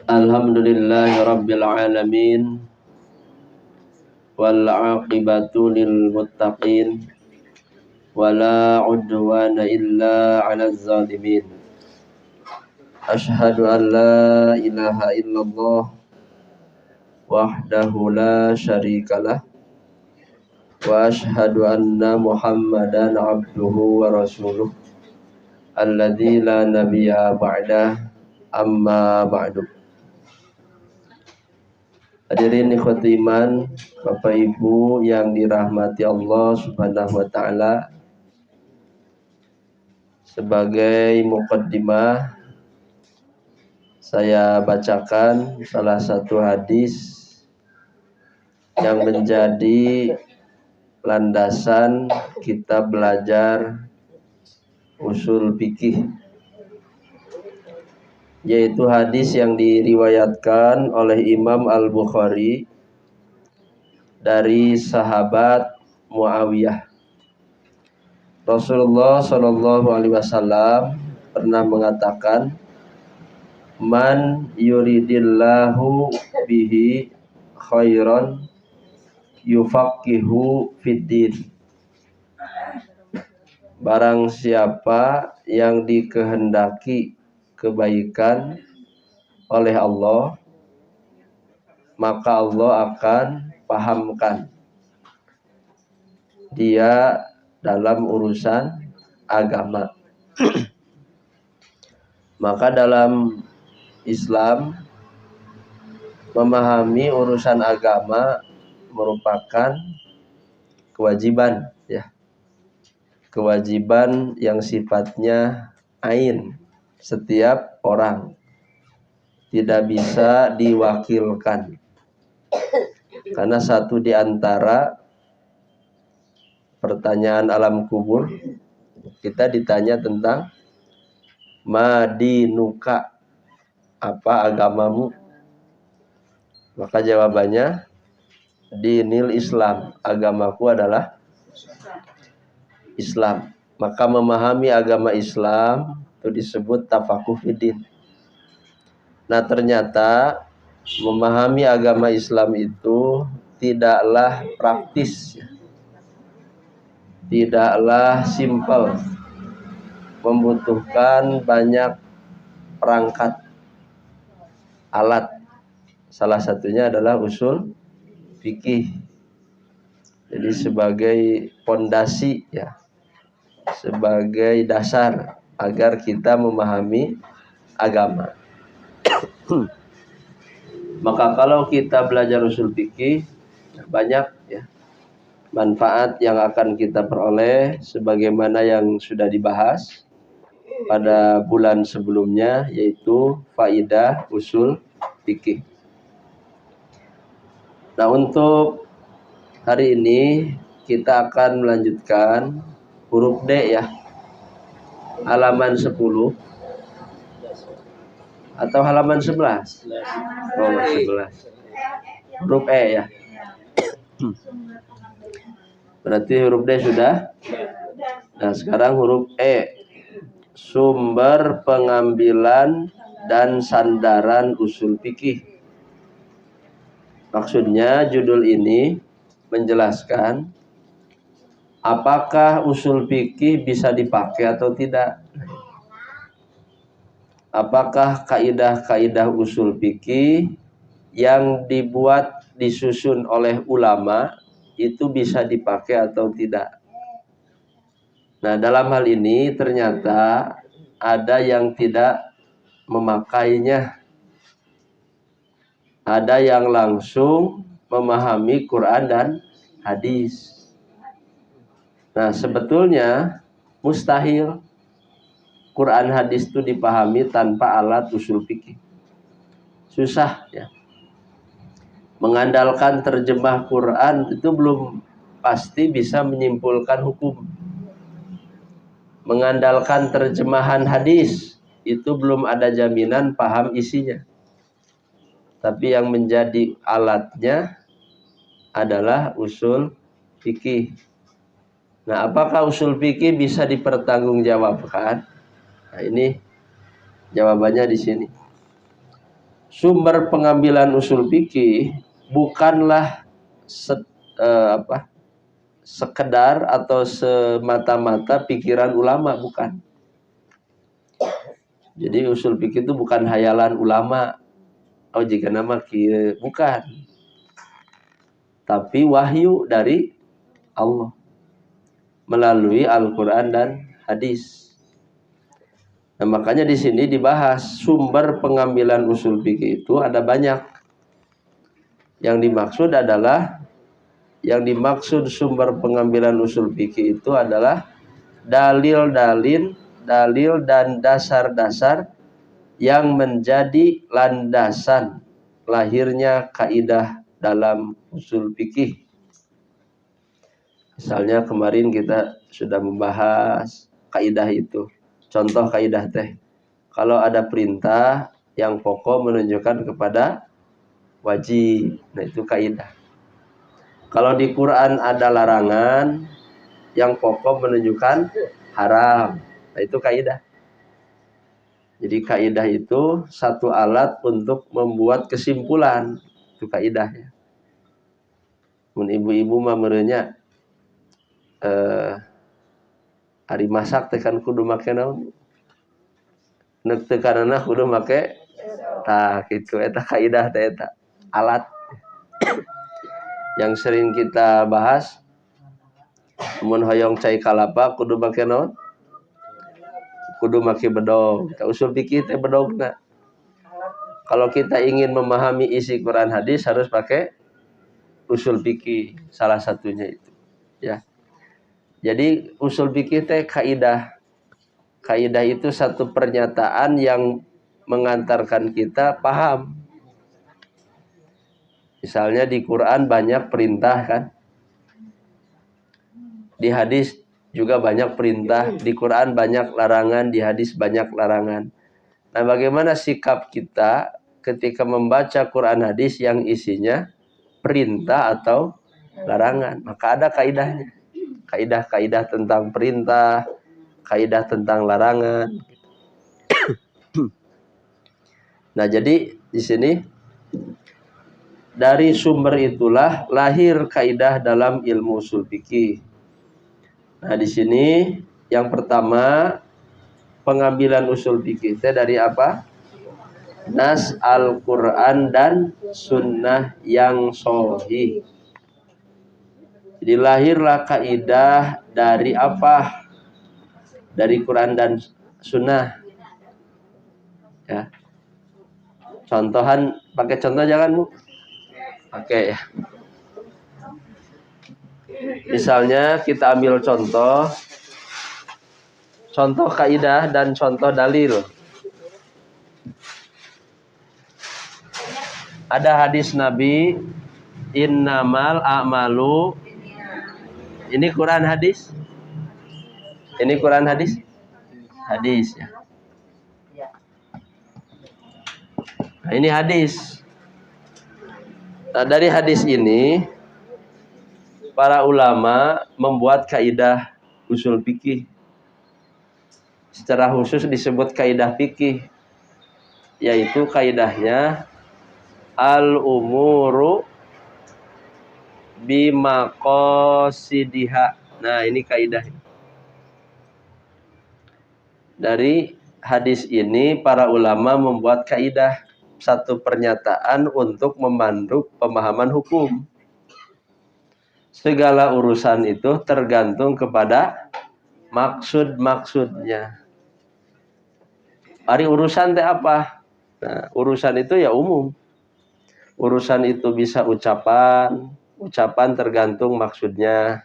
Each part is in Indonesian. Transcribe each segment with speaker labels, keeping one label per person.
Speaker 1: Alhamdulillahi rabbil alamin wal aqibatu lil muttaqin wala udwana illa 'alal zalimin. Asyhadu an la ilaha illallah wahdahu la syarikalah wa asyhadu anna Muhammadan abduhu wa rasuluh alladzi la nabiyya ba'dah, amma ba'du. Hadirin ikhwati iman, Bapak Ibu yang dirahmati Allah Subhanahu wa taala. Sebagai muqaddimah, saya bacakan salah satu hadis yang menjadi landasan kita belajar usul fikih, yaitu hadis yang diriwayatkan oleh Imam Al-Bukhari dari sahabat Muawiyah. Rasulullah Shallallahu Alaihi Wasallam pernah mengatakan, "Man yuridillahu bihi khairan yufaqihu fiddin." Barang siapa yang dikehendaki kebaikan oleh Allah, maka Allah akan pahamkan dia dalam urusan agama. Maka dalam Islam, memahami urusan agama merupakan kewajiban, ya. Kewajiban yang sifatnya ain, setiap orang tidak bisa diwakilkan. Karena satu di antara pertanyaan alam kubur, kita ditanya tentang madinuka, apa agamamu? Maka jawabannya dinil Islam, agamaku adalah Islam. Maka memahami agama Islam itu disebut tafaquh fiddin. Nah, ternyata memahami agama Islam itu tidaklah praktis, tidaklah simpel, membutuhkan banyak perangkat alat. Salah satunya adalah usul fikih. Jadi sebagai pondasi, ya, sebagai dasar agar kita memahami agama. Maka kalau kita belajar usul fikih, banyak, ya, manfaat yang akan kita peroleh sebagaimana yang sudah dibahas pada bulan sebelumnya, yaitu faidah usul fikih. Nah, untuk hari ini kita akan melanjutkan huruf D, ya. Halaman 10 atau halaman 11? Oh, 11. Huruf E, ya. Berarti huruf D sudah. Nah, sekarang huruf E. Sumber pengambilan dan sandaran usul fikih. Maksudnya judul ini menjelaskan apakah usul fikih bisa dipakai atau tidak. Apakah kaidah-kaidah usul fikih yang dibuat, disusun oleh ulama itu bisa dipakai atau tidak. Nah, dalam hal ini ternyata ada yang tidak memakainya. Ada yang langsung memahami Quran dan hadis. Nah, sebetulnya mustahil Quran hadis itu dipahami tanpa alat usul fikih. Susah, ya. Mengandalkan terjemah Quran itu belum pasti bisa menyimpulkan hukum. Mengandalkan terjemahan hadis itu belum ada jaminan paham isinya. Tapi yang menjadi alatnya adalah usul fikih. Nah, apakah usul fikih bisa dipertanggungjawabkan? Nah, ini jawabannya di sini. sumber pengambilan usul fikih bukanlah sekedar atau semata-mata pikiran ulama, bukan. Jadi usul fikih itu bukan hayalan ulama. Oh jika nama kieu, bukan. Tapi wahyu dari Allah melalui Al-Qur'an dan hadis. Nah, makanya di sini dibahas sumber pengambilan usul fikih itu ada banyak. Yang dimaksud sumber pengambilan usul fikih itu adalah dalil dan dasar-dasar yang menjadi landasan lahirnya kaidah dalam usul fikih. Misalnya kemarin kita sudah membahas kaidah itu. Contoh kaidah teh, kalau ada perintah yang pokok menunjukkan kepada wajib, nah itu kaidah. Kalau di Quran ada larangan yang pokok menunjukkan haram, nah itu kaidah. Jadi kaidah itu satu alat untuk membuat kesimpulan, itu kaidahnya. Mun ibu-ibu mah merenya hari masak tekan kudu make naon? Neuk tekanana kudu make tah kitu eta kaidah teh eta alat yang sering kita bahas. Mun hoyong cai kalapa kudu make naon? Kudu make bedog. Ta usul fikih teh bedogna. Kalau kita ingin memahami isi Quran hadis harus pakai usul fikih, salah satunya itu, ya. Jadi usul fikih teh kaidah. Kaidah itu satu pernyataan yang mengantarkan kita paham. Misalnya di Quran banyak perintah kan? Di hadis juga banyak perintah, di Quran banyak larangan, di hadis banyak larangan. Nah, bagaimana sikap kita ketika membaca Quran hadis yang isinya perintah atau larangan? Maka ada kaidahnya. Kaidah-kaidah tentang perintah, kaidah tentang larangan. Nah, jadi di sini dari sumber itulah lahir kaidah dalam ilmu usul fikih. Nah, di sini yang pertama pengambilan usul fikih itu dari apa? Nas Al-Qur'an dan sunnah yang sahih. Jadi lahirlah kaidah dari apa? Dari Quran dan sunnah. Ya. Contohan, pakai contoh jangan Bu. Oke ya. Misalnya kita ambil contoh kaidah dan contoh dalil. Ada hadis Nabi, innamal a'malu. Ini Quran hadis? Ini Quran hadis? Hadis ya. Nah, ini hadis. Nah, dari hadis ini para ulama membuat kaidah usul fikih. Secara khusus disebut kaidah fikih, yaitu kaidahnya al-umuru bimaqasidiha. Nah, ini kaidah. Dari hadis ini para ulama membuat kaidah, satu pernyataan untuk memandu pemahaman hukum. Segala urusan itu tergantung kepada maksud-maksudnya. Ari urusan teh apa? Nah, urusan itu ya umum. Urusan itu bisa ucapan tergantung maksudnya.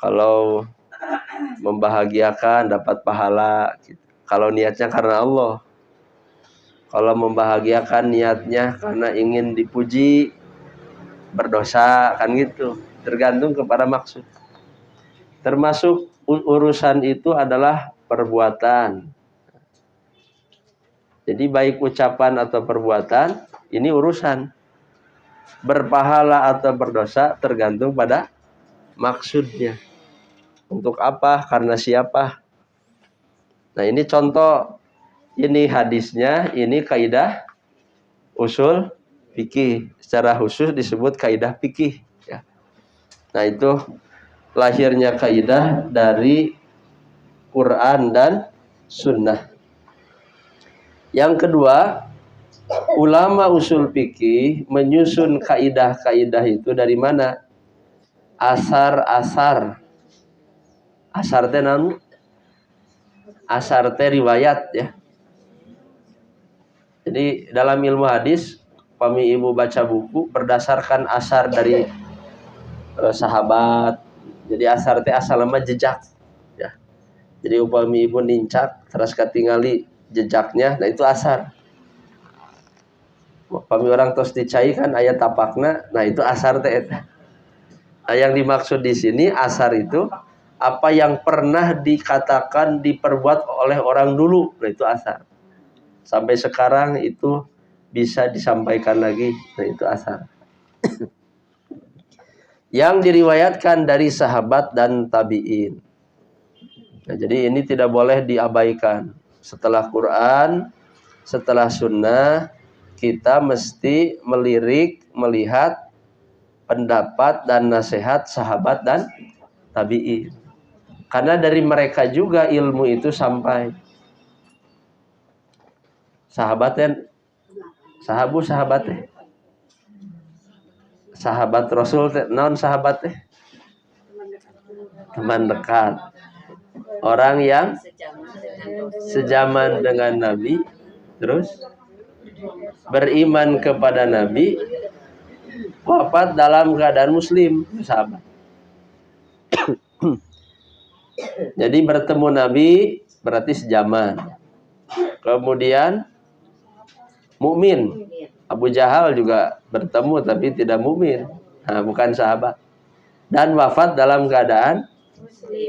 Speaker 1: Kalau membahagiakan dapat pahala. Kalau niatnya karena Allah. Kalau membahagiakan niatnya karena ingin dipuji, berdosa, kan gitu. Tergantung kepada maksud. Termasuk urusan itu adalah perbuatan. Jadi baik ucapan atau perbuatan, ini urusan. Berpahala atau berdosa tergantung pada maksudnya. Untuk apa? Karena siapa? Nah, ini contoh. Ini hadisnya, ini kaidah usul fikih. Secara khusus disebut kaidah fikih ya. Nah, itu lahirnya kaidah dari Quran dan sunnah. Yang kedua, ulama usul fikih menyusun kaidah-kaidah itu dari mana? Asar-asar. Asar teh naon? Asar teh riwayat ya. Jadi dalam ilmu hadis, kami ibu baca buku berdasarkan asar dari sahabat. Jadi asar teh asal nama jejak ya. Jadi upami ibu nincak terus katingali jejaknya, nah itu asar. Upami orang tos dicai kan aya tapakna, nah itu asar teh eta. Nah, yang dimaksud di sini asar itu apa yang pernah dikatakan diperbuat oleh orang dulu, nah itu asar. Sampai sekarang itu bisa disampaikan lagi, nah itu asar. Yang diriwayatkan dari sahabat dan tabi'in. Nah, jadi ini tidak boleh diabaikan. Setelah Quran, setelah sunnah, kita mesti melirik, melihat pendapat dan nasihat sahabat dan tabi'in. Karena dari mereka juga ilmu itu sampai. Sahabatnya sahabat teh. Sahabat Rasul teh naon sahabat teh? Teman dekat. Orang yang sejaman dengan Nabi, terus beriman kepada Nabi, wafat dalam keadaan muslim, sahabat. Jadi bertemu Nabi berarti sejaman. Kemudian mukmin. Abu Jahal juga bertemu tapi tidak mukmin. Nah, bukan sahabat. Dan wafat dalam keadaan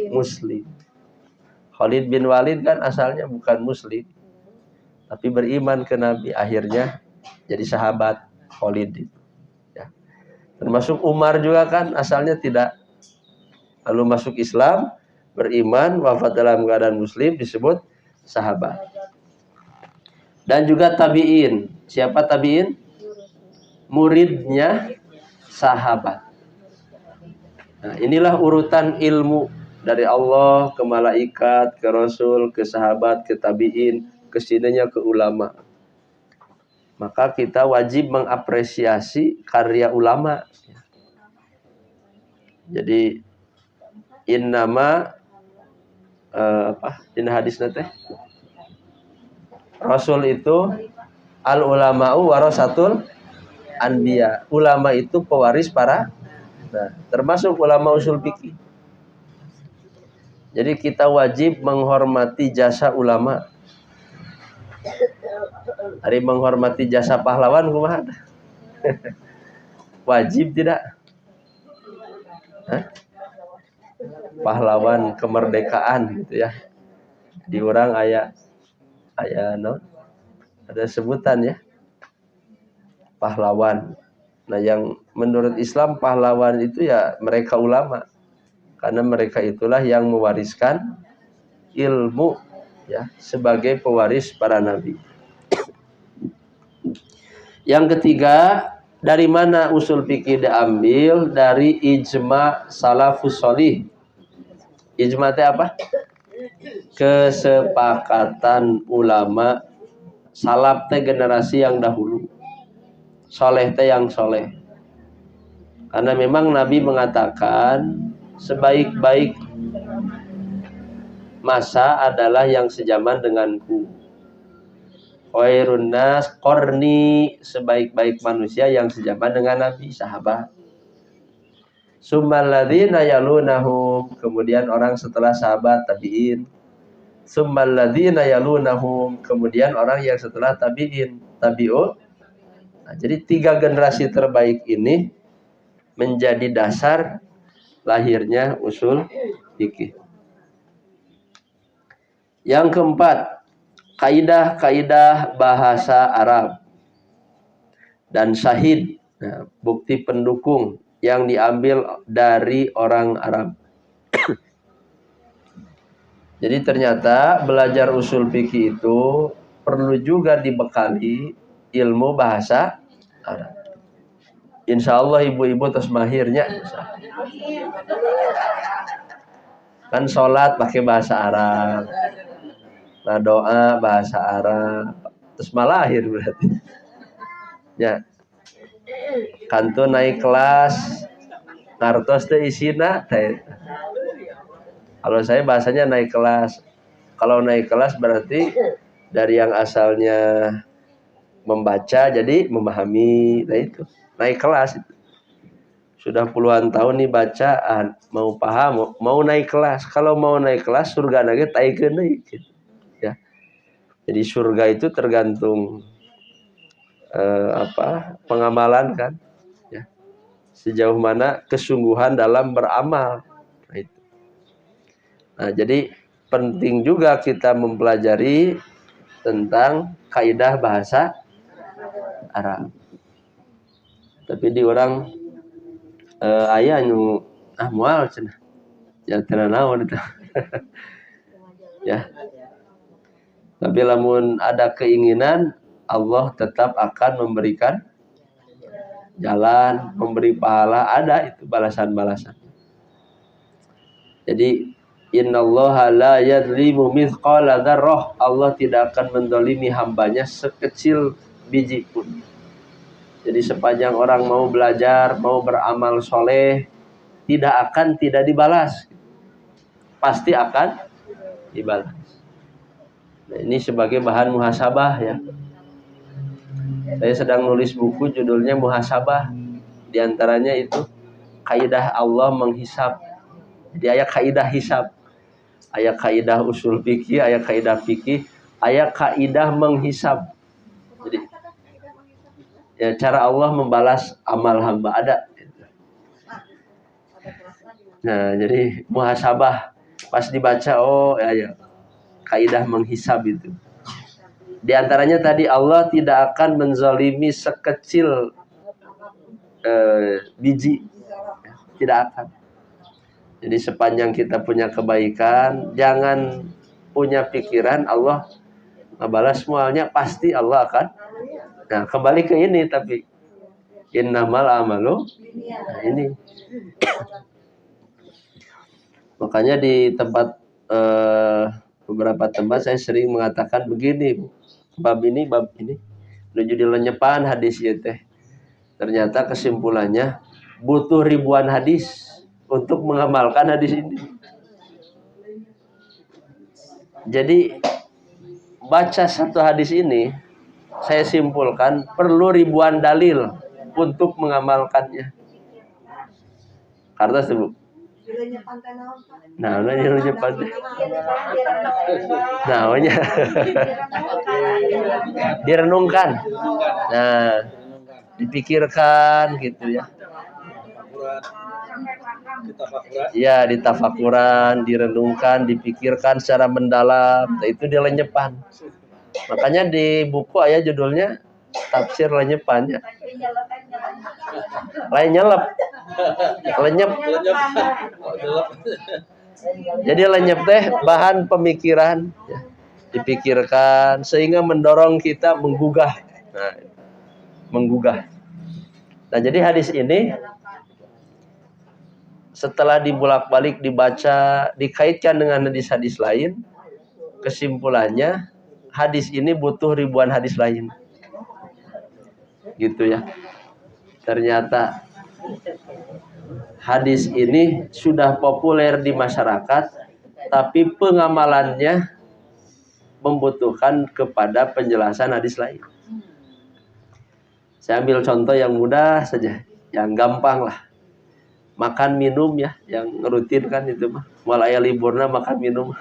Speaker 1: muslim. Khalid bin Walid kan asalnya bukan muslim, tapi beriman ke Nabi, akhirnya jadi sahabat Khalid itu. Ya. Termasuk Umar juga kan asalnya tidak, lalu masuk Islam, beriman, wafat dalam keadaan muslim, disebut sahabat. Dan juga tabi'in. Siapa tabi'in? Muridnya sahabat. Nah, inilah urutan ilmu dari Allah ke malaikat, ke rasul, ke sahabat, ke tabi'in, ke sininya ke ulama. Maka kita wajib mengapresiasi karya ulama. Jadi innama in hadis teh Rasul itu al ulama'u warasatul anbiya. Ulama itu pewaris para, nah, termasuk ulama usul fikih. Jadi kita wajib menghormati jasa ulama. Hari menghormati jasa pahlawan kumaha? Wajib tidak? Hah? Pahlawan kemerdekaan gitu ya. Di orang aya no, ada sebutan ya. Pahlawan. Nah, yang menurut Islam pahlawan itu ya mereka ulama. Karena mereka itulah yang mewariskan ilmu ya sebagai pewaris para nabi. Yang ketiga, dari mana usul fikih diambil? Dari ijma salafus sholih. Ijma itu apa? Kesepakatan ulama salaf teh generasi yang dahulu. Soleh teh yang soleh. Karena memang Nabi mengatakan sebaik-baik masa adalah yang sejaman denganku. Khairun nas qarni, sebaik-baik manusia yang sejaman dengan Nabi, sahabat. Summal ladzina yalunahum, kemudian orang setelah sahabat tabi'in. Summal ladzina yalunahum, kemudian orang yang setelah tabi'in, tabi'un. Nah, jadi 3 generasi terbaik ini menjadi dasar lahirnya usul fikih. Yang keempat, kaidah-kaidah bahasa Arab dan syahid, nah, bukti pendukung yang diambil dari orang Arab. Jadi ternyata belajar usul fikih itu perlu juga dibekali ilmu bahasa Arab. Insya Allah ibu-ibu terus mahirnya. Kan sholat pakai bahasa Arab, nah doa bahasa Arab, terus malahir berarti. Ya, kantu naik kelas, ngartos teh isina. Kalau saya bahasanya naik kelas. Kalau naik kelas berarti dari yang asalnya membaca jadi memahami. Nah itu naik kelas itu. Sudah puluhan tahun nih bacaan, mau paham, mau naik kelas. Kalau mau naik kelas surga lagi taikeun deui gitu. Ya. Jadi surga itu tergantung pengamalan kan. Ya. Sejauh mana kesungguhan dalam beramal. Nah, itu. Nah, jadi penting juga kita mempelajari tentang kaidah bahasa Arab. Tapi di orang aya nu moal cenah. Ya teu naon eta. Ya. Tapi lamun ada keinginan, Allah tetap akan memberikan jalan, memberi pahala, ada itu balasan-balasan. Jadi innallaha la yadlimu mithqala dzarrah. Allah tidak akan mendolimi hambanya sekecil biji pun. Jadi sepanjang orang mau belajar, mau beramal soleh, tidak dibalas. Pasti akan dibalas. Nah, ini sebagai bahan muhasabah ya. Saya sedang nulis buku judulnya Muhasabah. Di antaranya itu kaidah Allah menghisab. Jadi aya kaidah hisab, aya kaidah usul fikih, aya kaidah fikih, aya kaidah menghisab. Jadi ya cara Allah membalas amal hamba ada. Nah, jadi muhasabah pas dibaca ya kaidah menghisab itu. Di antaranya tadi Allah tidak akan menzalimi sekecil biji. Tidak akan. Jadi sepanjang kita punya kebaikan, jangan punya pikiran Allah ngebalas semuanya, pasti Allah akan. Nah, kembali ke ini tapi innamal amalu. Nah, ini. Makanya di tempat beberapa tempat saya sering mengatakan begini, bab ini menuju dilenyepan hadis ya teh. Ternyata kesimpulannya butuh ribuan hadis untuk mengamalkan hadis ini. Jadi baca satu hadis ini saya simpulkan perlu ribuan dalil untuk mengamalkannya. Karena sebut nah, direnungkan. Nah, dipikirkan gitu ya. Ya, ditafakuran, direnungkan, dipikirkan secara mendalam. Nah, itu dilenyepan. Makanya di buku aya judulnya tafsir lenyepannya. Lain nyelep. Lenyep. Jadi lenyep teh bahan pemikiran ya. Dipikirkan sehingga mendorong kita menggugah. Nah, menggugah. Nah, jadi hadis ini setelah dibulak-balik dibaca, dikaitkan dengan hadis-hadis lain, kesimpulannya hadis ini butuh ribuan hadis lain. Gitu ya. Ternyata hadis ini sudah populer di masyarakat, tapi pengamalannya membutuhkan kepada penjelasan hadis lain. Saya ambil contoh yang mudah saja, yang gampang lah. Makan minum ya, yang rutin kan itu mah. Mulai liburna makan minum.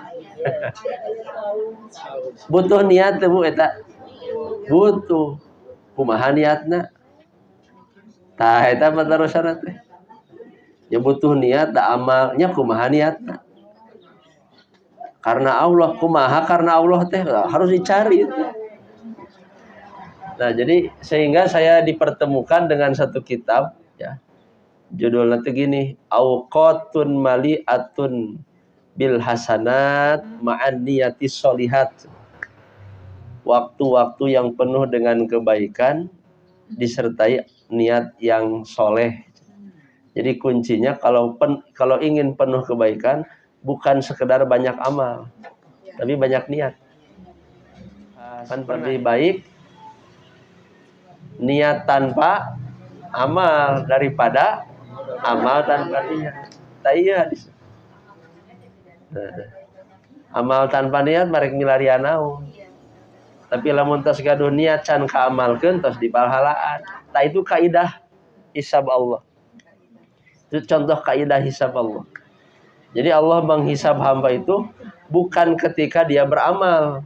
Speaker 1: Butuh niat Bu eta. Butuh. Kumaha niatna? Tah eta mah terusan teh. Ya butuh niat da amalnya kumaha niatna. Karena Allah, kumaha karena Allah teh harus dicari itu. Nah, jadi sehingga saya dipertemukan dengan satu kitab ya. Judulnya tuh gini, Auqatun Mali'atun bil hasanat ma'an niyati sholihat. waktu-waktu yang penuh dengan kebaikan disertai niat yang soleh. Jadi kuncinya kalau ingin penuh kebaikan bukan sekedar banyak amal, tapi banyak niat. Kan lebih baik niat tanpa amal daripada amal tanpa niat. Hadis. Amal tanpa niat marek milarian naon. Tapi lamun tos gaduh niat can kaamalkeun tos dipahalaan. Tah itu kaidah hisab Allah. Itu contoh kaidah hisab Allah. Jadi Allah menghisab hamba itu bukan ketika dia beramal,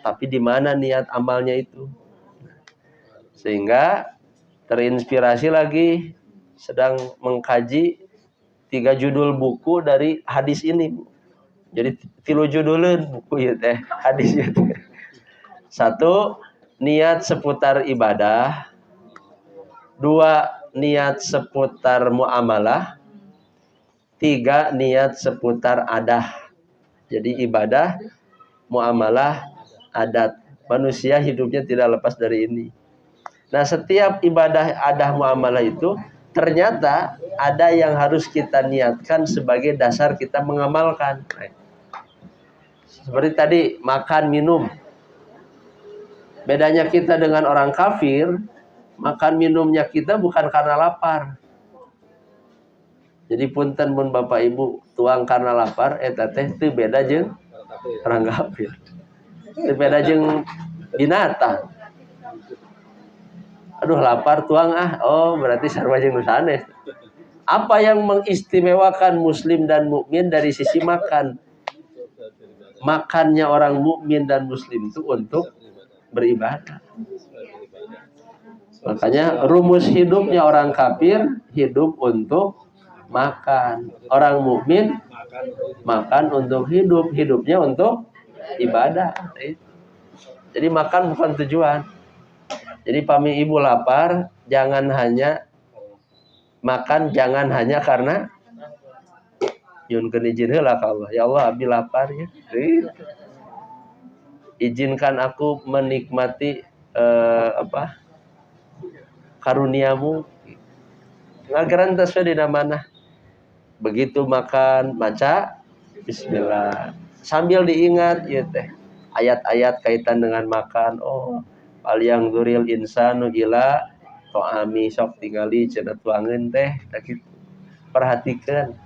Speaker 1: tapi di mana niat amalnya itu. Sehingga terinspirasi lagi sedang mengkaji 3 judul buku dari hadis ini. Jadi 3 judulun buku ieu teh hadis ieu. 1, niat seputar ibadah. 2, niat seputar muamalah. 3, niat seputar adah. Jadi ibadah, muamalah, adat. Manusia hidupnya tidak lepas dari ini. Nah, setiap ibadah, adah, muamalah itu ternyata ada yang harus kita niatkan sebagai dasar kita mengamalkan. Seperti tadi, makan, minum. Bedanya kita dengan orang kafir, makan minumnya kita bukan karena lapar. Jadi punten mun Bapak Ibu tuang karena lapar, eta teh teu beda jeung orang kafir. Teu beda jeung binatang. Aduh lapar tuang ah. Oh, berarti sarua jeung nu sanes. Apa yang mengistimewakan muslim dan mukmin dari sisi makan? Makannya orang mukmin dan muslim itu untuk beribadah. Makanya rumus hidupnya orang kafir hidup untuk makan. Orang mukmin makan untuk hidup, hidupnya untuk ibadah. Jadi makan bukan tujuan. Jadi pami ibu lapar, jangan hanya makan, jangan hanya karena yunkeun izin heula ka Allah. Ya Allah, abi lapar ya. Izinkan aku menikmati karuniamu. Ngagerantos we dina manah. Begitu makan baca bismillah. Sambil diingat ieu teh ayat-ayat kaitan dengan makan. Oh, fal yang dzuril insanu ila ta'ami sok tingali cenah tuangeun teh tak kitu. Perhatikan.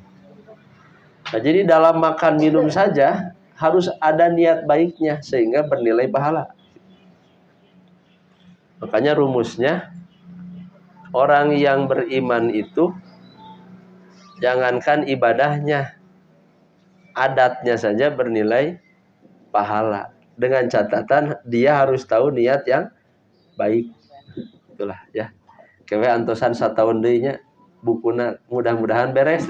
Speaker 1: Nah, jadi dalam makan minum saja harus ada niat baiknya sehingga bernilai pahala. Makanya rumusnya orang yang beriman itu jangankan ibadahnya, adatnya saja bernilai pahala. Dengan catatan dia harus tahu niat yang baik. Itulah ya. Kewe antosan sataun deui nya bukuna mudah-mudahan beres.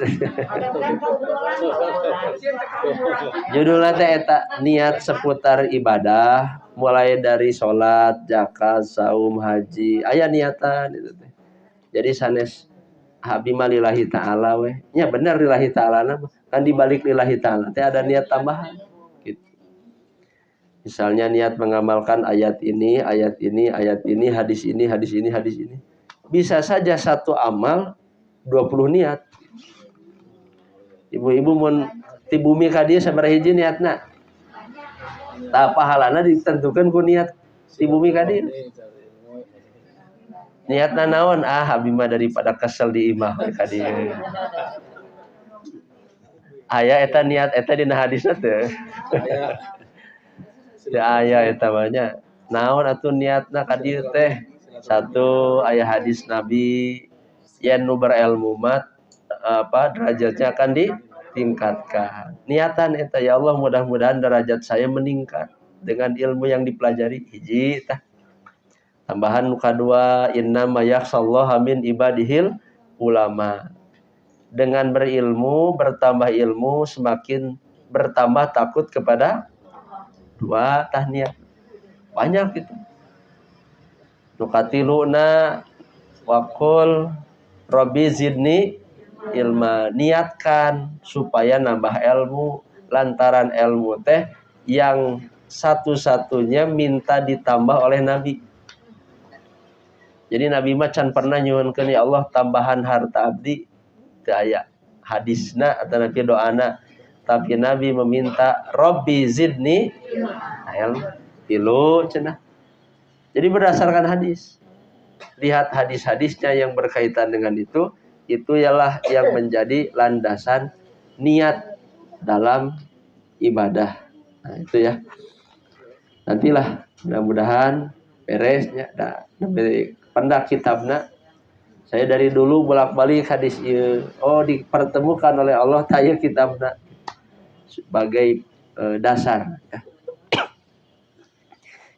Speaker 1: Judulna teh eta niat seputar ibadah mulai dari salat, zakat, saum, haji. Aya niatan itu teh. Jadi sanes habima lillahi ta'ala we. Nya bener lillahi ta'ala kan dibalik lillahi ta'ala teh ada niat tambahan gitu. Misalnya niat mengamalkan ayat ini, ayat ini, ayat ini, hadis ini, hadis ini, hadis ini. Bisa saja satu amal 20 niat. Ibu-ibu mun ti bumi ka dieu sabaraha hiji niatna? Tah pahalana ditentukeun ku niat ti bumi ka dieu. Niatna naon? Ah, abi mah daripada kesel di imah ka dieu. Aya eta niat eta dina hadisna teu? Teu aya eta mah nya. Naon atuh niatna ka dieu teh? 1 aya hadis Nabi yen nu berilmu mah derajatnya akan ditingkatkan. Niatan eta ya Allah mudah-mudahan derajat saya meningkat dengan ilmu yang dipelajari. Hiji tah. Tambahan nu kadua inna ma yakhshallaha min ibadihil ulama. Dengan berilmu, bertambah ilmu semakin bertambah takut kepada dua tah niat. Banyak gitu. Nu katiluna waqul rabbi zidni ilma, niatkan supaya nambah ilmu lantaran ilmu teh yang satu-satunya minta ditambah oleh Nabi. Jadi Nabi mah can pernah nyuhunkeun ya Allah tambahan harta abdi teu aya hadisna atau nabi doana, tapi Nabi meminta Robbi zidni ilma tilu cenah. Jadi berdasarkan hadis. Lihat hadis-hadisnya yang berkaitan dengan itu ialah yang menjadi landasan niat dalam ibadah. Nah, itu ya. Nantilah mudah-mudahan beresnya. Nah, pendak kitabna. Saya dari dulu bolak-balik hadis ieu. Oh, dipertemukan oleh Allah taya kitabna sebagai dasar ya.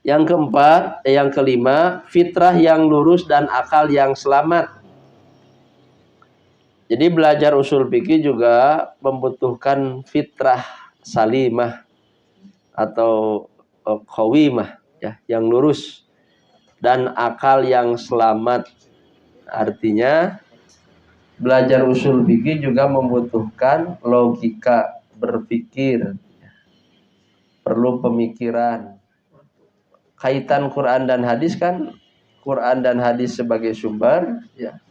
Speaker 1: Yang keempat, yang kelima, fitrah yang lurus dan akal yang selamat. Jadi belajar usul fikih juga membutuhkan fitrah salimah atau qawimah ya, yang lurus dan akal yang selamat. Artinya belajar usul fikih juga membutuhkan logika berpikir, perlu pemikiran. Kaitan Quran dan hadis kan, Quran dan hadis sebagai sumber ya,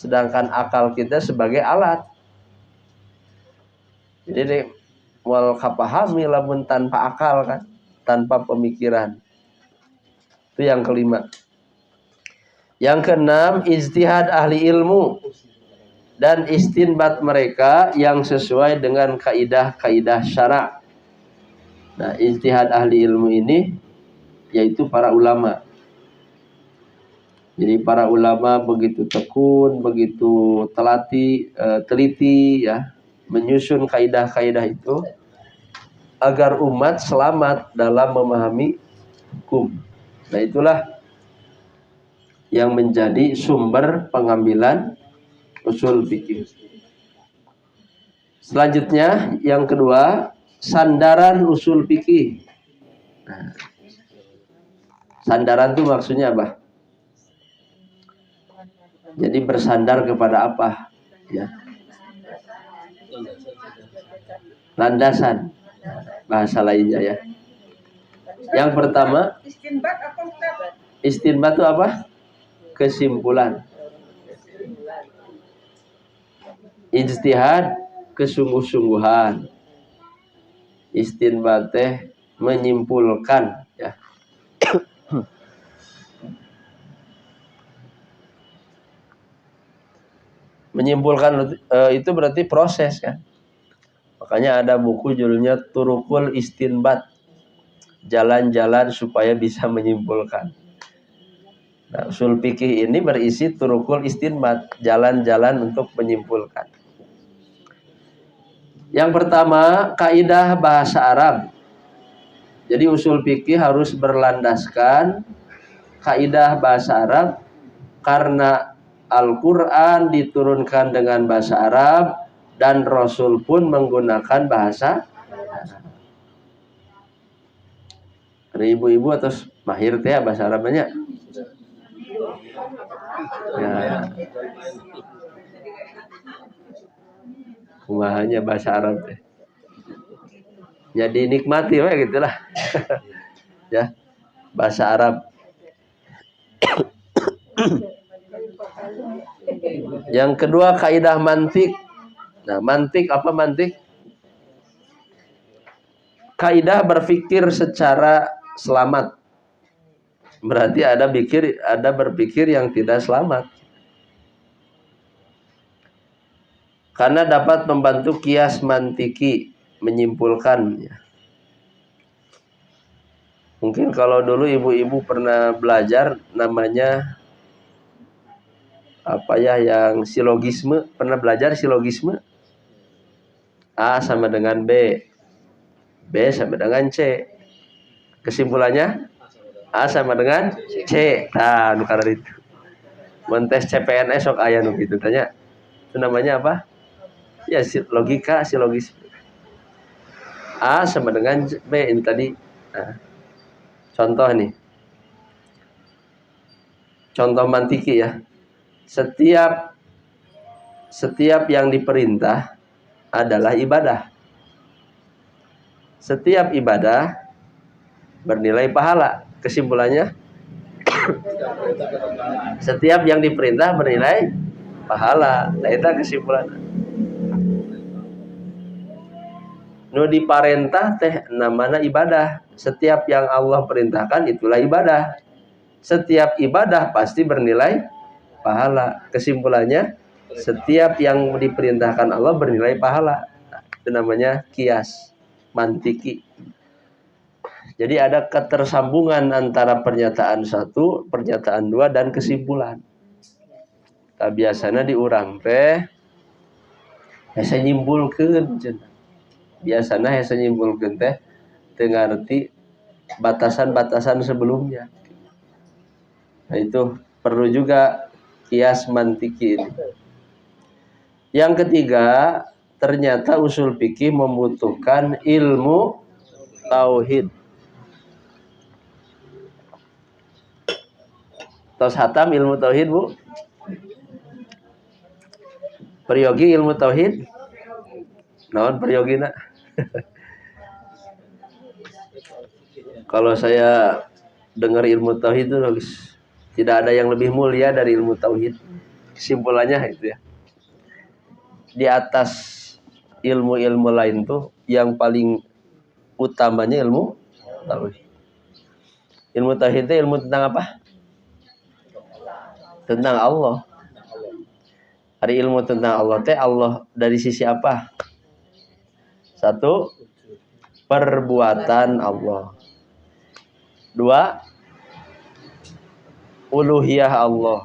Speaker 1: sedangkan akal kita sebagai alat. Jadi wal kapahami lamun tanpa akal kan, tanpa pemikiran. Itu yang kelima. Yang keenam, ijtihad ahli ilmu dan istinbat mereka yang sesuai dengan kaidah-kaidah syara'. Nah, ijtihad ahli ilmu ini yaitu para ulama. Jadi para ulama begitu tekun, begitu teliti ya, menyusun kaidah-kaidah itu agar umat selamat dalam memahami hukum. Nah, itulah yang menjadi sumber pengambilan usul fikih. Selanjutnya yang kedua, sandaran usul fikih. Nah, sandaran itu maksudnya apa? Jadi bersandar kepada apa? Ya. Landasan. Bahasa lainnya ya. Yang pertama, istinbat itu apa? Kesimpulan. Ijtihad kesungguh-sungguhan. Istinbat teh menyimpulkan ya. Menyimpulkan itu berarti proses kan. Makanya ada buku judulnya Turukul Istinbat, jalan-jalan supaya bisa menyimpulkan. Nah, usul fikih ini berisi turukul istinbat, jalan-jalan untuk menyimpulkan. Yang pertama, kaidah bahasa Arab. Jadi usul fikih harus berlandaskan kaidah bahasa Arab karena Al-Quran diturunkan dengan bahasa Arab dan Rasul pun menggunakan bahasa Arab. Ada ibu-ibu atau mahir teh bahasa Arabnya? Ya. Kumahanya bahasa Arab teh. Jadi nikmati we gitulah. Ya. Bahasa Arab. Yang kedua kaidah mantik. Nah, mantik apa mantik? Kaidah berpikir secara selamat. Berarti ada berpikir yang tidak selamat. Karena dapat membantu kias mantiki, menyimpulkan. Mungkin kalau dulu ibu-ibu pernah belajar namanya apa ya, yang silogisme, pernah belajar silogisme? A sama dengan B, B sama dengan C. Kesimpulannya A sama dengan C. Nah, karena itu. Montes CPNS sok aya nu kitu tanya. Itu namanya apa? Ya, logika, silogis. A sama dengan B ini tadi. Nah, contoh nih. Contoh mantiki ya. Setiap yang diperintah adalah ibadah. Setiap ibadah bernilai pahala. Kesimpulannya, setiap yang diperintah bernilai pahala. Nah, itu kesimpulan. Nu diparentah teh namana ibadah. Setiap yang Allah perintahkan itulah ibadah. Setiap ibadah pasti bernilai pahala. Kesimpulannya, setiap yang diperintahkan Allah bernilai pahala. Itu namanya kias, mantiki. Jadi ada ketersambungan antara pernyataan satu, pernyataan dua, dan kesimpulan. Nah, biasanya diurang teh hese nyimpulkeun cenah. Biasanya hese nyimpulkeun teh teu ngarti batasan-batasan sebelumnya. Nah, itu perlu juga kias mantiki ini. Yang ketiga, ternyata usul fikih membutuhkan ilmu tauhid. Tos hatam ilmu tauhid, Bu? Peryogi ilmu tauhid? Naon peryogina? Kalau saya dengar ilmu tauhid itu tidak ada yang lebih mulia dari ilmu tauhid. Kesimpulannya itu ya. Di atas ilmu-ilmu lain tuh yang paling utamanya ilmu tauhid. Ilmu tauhid itu ilmu tentang apa? Tentang Allah. Hari ilmu tentang Allah teh, Allah dari sisi apa? Satu, perbuatan Allah. Dua, uluhiyah Allah.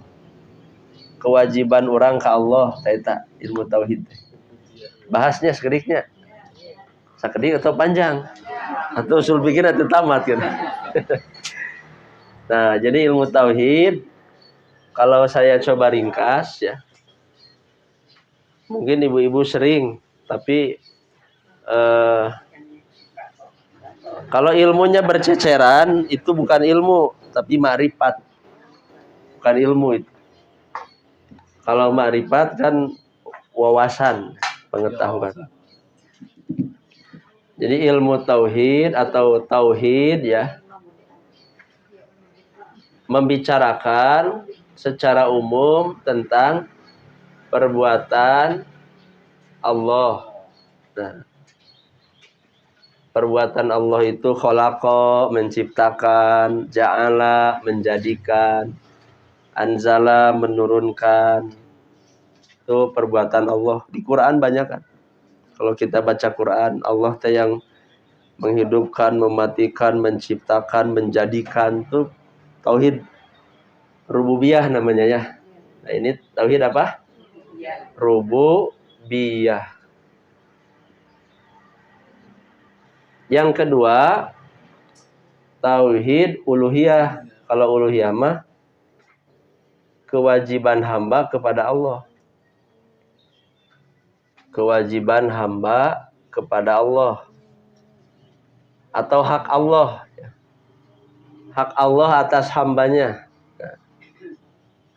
Speaker 1: Kewajiban orang ke Allah, eta ilmu tauhid. Bahasnya sekediknya. Sakedik atau panjang? Atau usul fikih atau tamat kan? Nah, jadi ilmu tauhid kalau saya coba ringkas ya. Mungkin ibu-ibu sering, tapi kalau ilmunya berceceran itu bukan ilmu, tapi ma'rifat. Bukan ilmu itu. Kalau ma'rifat kan wawasan, pengetahuan. Jadi ilmu tauhid atau tauhid ya, membicarakan secara umum tentang perbuatan Allah. Nah, perbuatan Allah itu khalaqa, menciptakan, ja'ala, menjadikan, anzala, menurunkan. Itu perbuatan Allah. Di Quran banyak kan. Kalau kita baca Quran, Allah teh yang menghidupkan, mematikan, menciptakan, menjadikan. Itu tauhid rububiyah namanya ya. Nah, ini tauhid apa? Rububiyah. Yang kedua, tauhid uluhiyah. Kalau uluhiyah mah kewajiban hamba kepada Allah. Kewajiban hamba kepada Allah. Atau hak Allah. Hak Allah atas hambanya.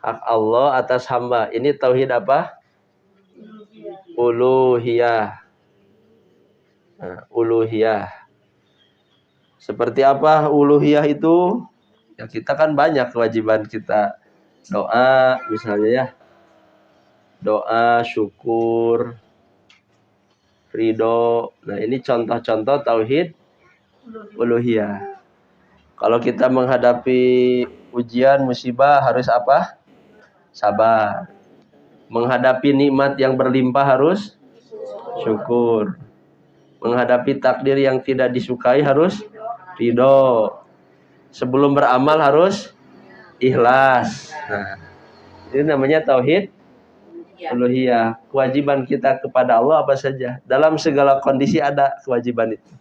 Speaker 1: Hak Allah atas hamba. Ini tauhid apa? Uluhiyah. Nah, uluhiyah. Seperti apa uluhiyah itu? Ya, kita kan banyak kewajiban kita. Doa misalnya ya. Doa, syukur, ridho. Nah, ini contoh-contoh tauhid uluhiyah. Kalau kita menghadapi ujian, musibah harus apa? Sabar. Menghadapi nikmat yang berlimpah harus syukur. Menghadapi takdir yang tidak disukai harus ridho. Sebelum beramal harus ikhlas. Nah, ini namanya tauhid uluhiyah. Kewajiban kita kepada Allah apa saja. Dalam segala kondisi ada kewajiban itu.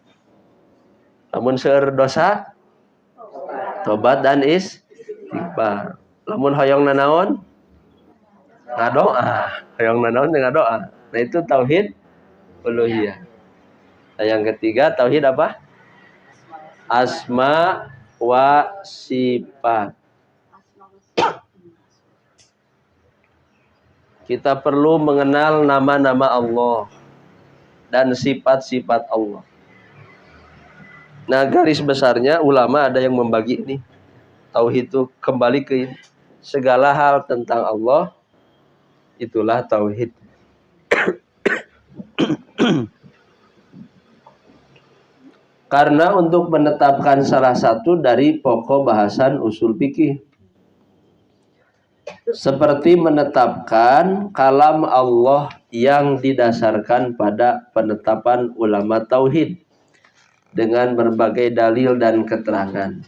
Speaker 1: Lamun seueur dosa, tobat dan istighfar. Lamun hoyong nanaon, ngadoa. Hoyong nanaon ngadoa. Nah, itu tauhid uluhiyah. Nah, yang ketiga tauhid apa? Asma wa sifat. Kita perlu mengenal nama-nama Allah dan sifat-sifat Allah. Nah, garis besarnya ulama ada yang membagi ini. Tauhid itu kembali ke ini. Segala hal tentang Allah itulah tauhid. Karena untuk menetapkan salah satu dari pokok bahasan usul fikih, seperti menetapkan kalam Allah yang didasarkan pada penetapan ulama tauhid dengan berbagai dalil dan keterangan.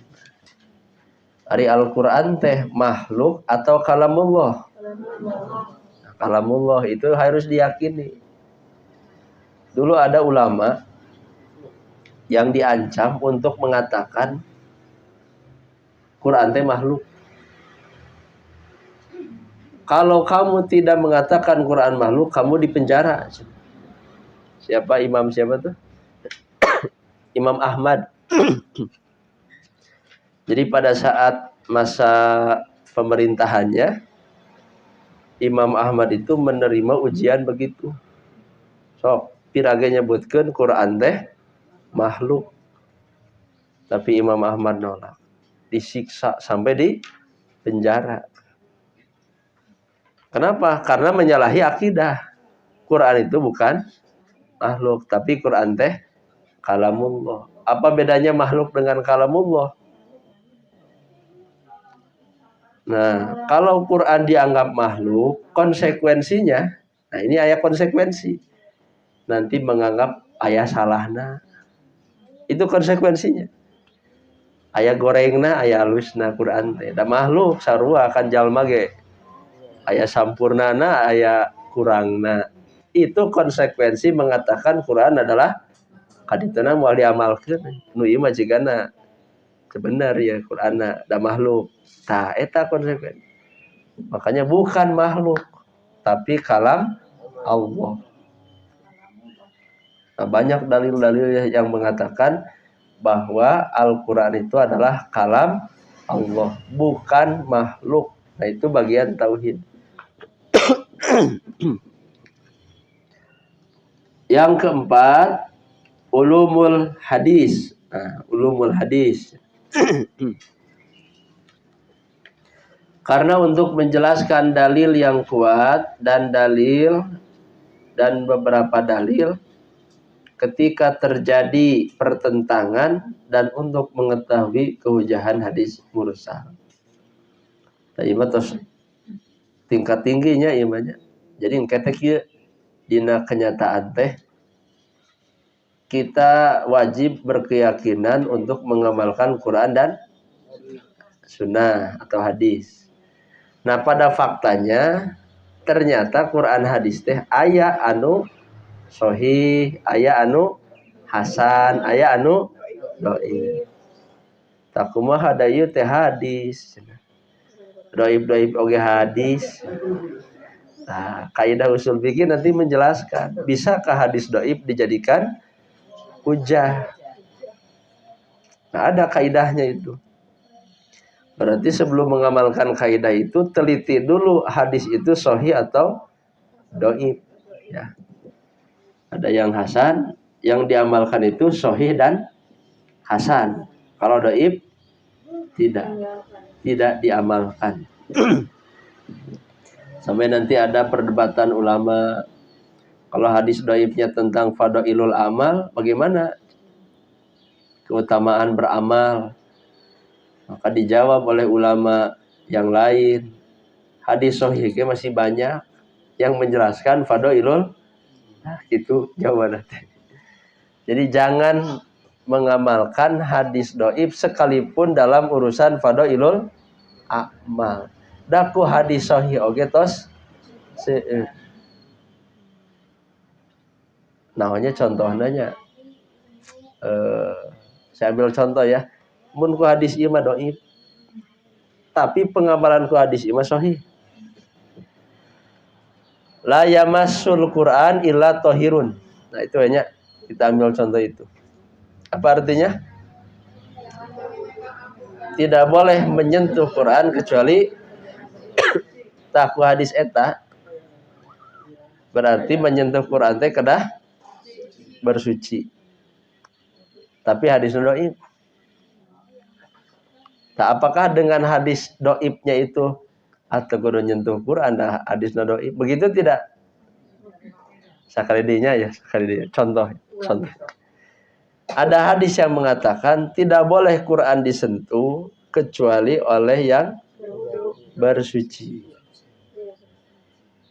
Speaker 1: Ari Al-Quran teh makhluk atau kalamullah? Kalamullah itu harus diyakini. Dulu ada ulama yang diancam untuk mengatakan Quran teh makhluk. Kalau kamu tidak mengatakan Quran makhluk, kamu dipenjara. Siapa imam siapa tuh? Imam Ahmad. Jadi pada saat masa pemerintahannya, Imam Ahmad itu menerima ujian begitu. So, pirage nyebutkeun Quran teh makhluk. Tapi Imam Ahmad nolak. Disiksa sampai di penjara. Kenapa? Karena menyalahi akidah. Quran itu bukan makhluk, tapi Quran teh kalamullah. Apa bedanya makhluk dengan kalamullah? Nah, kalau Quran dianggap makhluk, konsekuensinya, nah ini ayat konsekuensi. Nanti menganggap ayat salahna. Itu konsekuensinya. Ayat gorengna, ayat halusna Quran teh. Da makhluk sarua akan jalma ge. Ayat sampurnana, ayat kurangna. Itu konsekuensi mengatakan Quran adalah kadituna moal diamalkeun. Nu ieu mah jigana sebenar ya Qur'ana da makhluk. Tah eta konsekuensi. Makanya bukan makhluk tapi kalam Allah. Nah, banyak dalil-dalil yang mengatakan bahwa Al-Qur'an itu adalah kalam Allah, bukan makhluk. Nah, itu bagian tauhid. Yang keempat, ulumul hadis. Nah, ulumul hadis. Karena untuk menjelaskan dalil yang kuat dan beberapa dalil ketika terjadi pertentangan dan untuk mengetahui kehujahan hadis mursal. Nah, ieu tos tingkat tingginya ieu mah. Jadi engke teh dina kenyataan teh kita wajib berkeyakinan untuk mengamalkan Quran dan sunnah atau hadis. Nah, pada faktanya ternyata Quran hadis teh aya anu sahih, aya anu hasan, aya anu dhaif. Takumaha da ieu teh hadis. Dhaif oge hadis. Nah, kaidah usul fikih nanti menjelaskan, bisakah hadis dhaif dijadikan hujah? Nah, ada kaidahnya itu. Berarti sebelum mengamalkan kaidah itu teliti dulu hadis itu sahih atau dhaif, ya. Ada yang hasan, yang diamalkan itu sahih dan hasan. Kalau dhaif tidak diamalkan. Sampai nanti ada perdebatan ulama, kalau hadis dhaifnya tentang fadailul amal, bagaimana keutamaan beramal? Maka dijawab oleh ulama yang lain, hadis sahihnya masih banyak yang menjelaskan fadailul. Nah, itu jawabannya. Jadi jangan mengamalkan hadis dhaif sekalipun dalam urusan fadailul amal. Daku hadis sahih oge tos seueur. Naonnya contohnya saya ambil contoh ya. Mun ku hadis ieu mah dhaif. Tapi pengamalan ku hadis ieu mah sahih. La yamassul Qur'an illa tahirun. Nah, itu hanya kita ambil contoh itu. Apa artinya? Tidak boleh menyentuh Quran kecuali tak ku hadis eta. Berarti menyentuh Quran teh kedah bersuci. tapi hadisnya dhaif. Nah, apakah dengan hadis dhaifnya itu atau kudu nyentuh Quran dah hadisnya dhaif? Begitu tidak? Sakali dinya ya, sakali dinya. Contoh. Ada hadis yang mengatakan tidak boleh Quran disentuh kecuali oleh yang bersuci.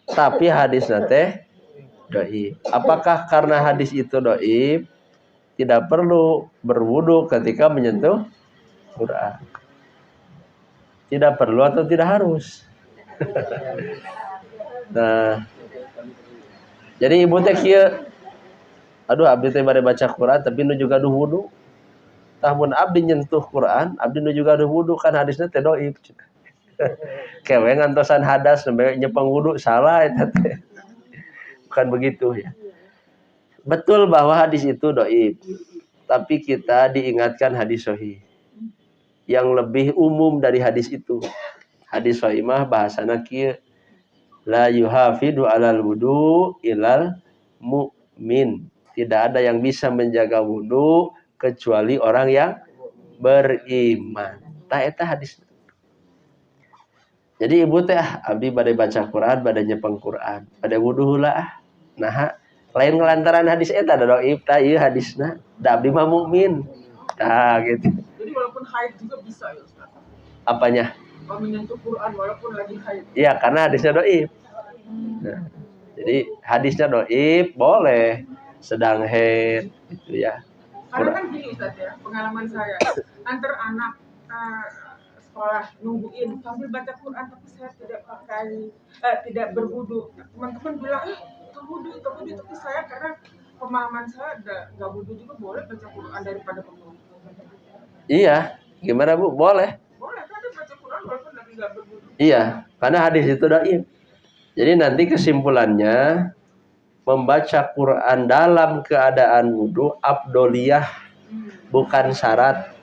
Speaker 1: Tapi hadisnya teh dhaif. Apakah karena hadis itu dhaif tidak perlu berwudu ketika menyentuh Quran? Tidak perlu atau tidak harus? Nah, jadi ibu teh kieu, aduh abdi teh bade baca Quran tapi nu juga duh wudu. Tahun abdi nyentuh Quran, abdi nu juga duh wudu, kan hadisnya teh dhaif. Kewe ngantosan hadas sampai nyepeng wudu, salah eta teh. Bukan begitu ya. Betul bahwa hadis itu dhaif, tapi kita diingatkan hadis sahih yang lebih umum dari hadis itu. Hadis sahih mah bahasana kieu, la yuhafidu alal wudu ilal mu'min. Tidak ada yang bisa menjaga wudu kecuali orang yang beriman. Tah eta hadis. Jadi ibu teh abdi bade baca Quran, bade nyepeng Quran, bade wudu heula. Nah, lain ngelantaran hadis eta da dhaif tah ieu hadisna. Da abdi mah mukmin. Tah gitu.
Speaker 2: Jadi walaupun haid juga bisa ya Ustaz.
Speaker 1: Apanya?
Speaker 2: Kalau menyentuh Quran walaupun lagi haid.
Speaker 1: Iya, karena hadisnya dhaif. Nah, jadi hadisnya dhaif boleh sedang haid gitu ya.
Speaker 2: Karena kan gini Ustaz ya, pengalaman saya antar anak sekolah nungguin sambil baca Quran tapi saya tidak berwudu. Teman-teman bilang itu wudu, tapi saya karena pemahaman saya nggak wudu juga boleh baca Quran daripada berwudu.
Speaker 1: Iya, gimana Bu? Boleh.
Speaker 2: Boleh kan baca Quran walaupun lagi nggak berwudu.
Speaker 1: Iya, karena hadis itu dhaif. Jadi nanti kesimpulannya membaca Quran dalam keadaan wudu afdoliyah, bukan syarat,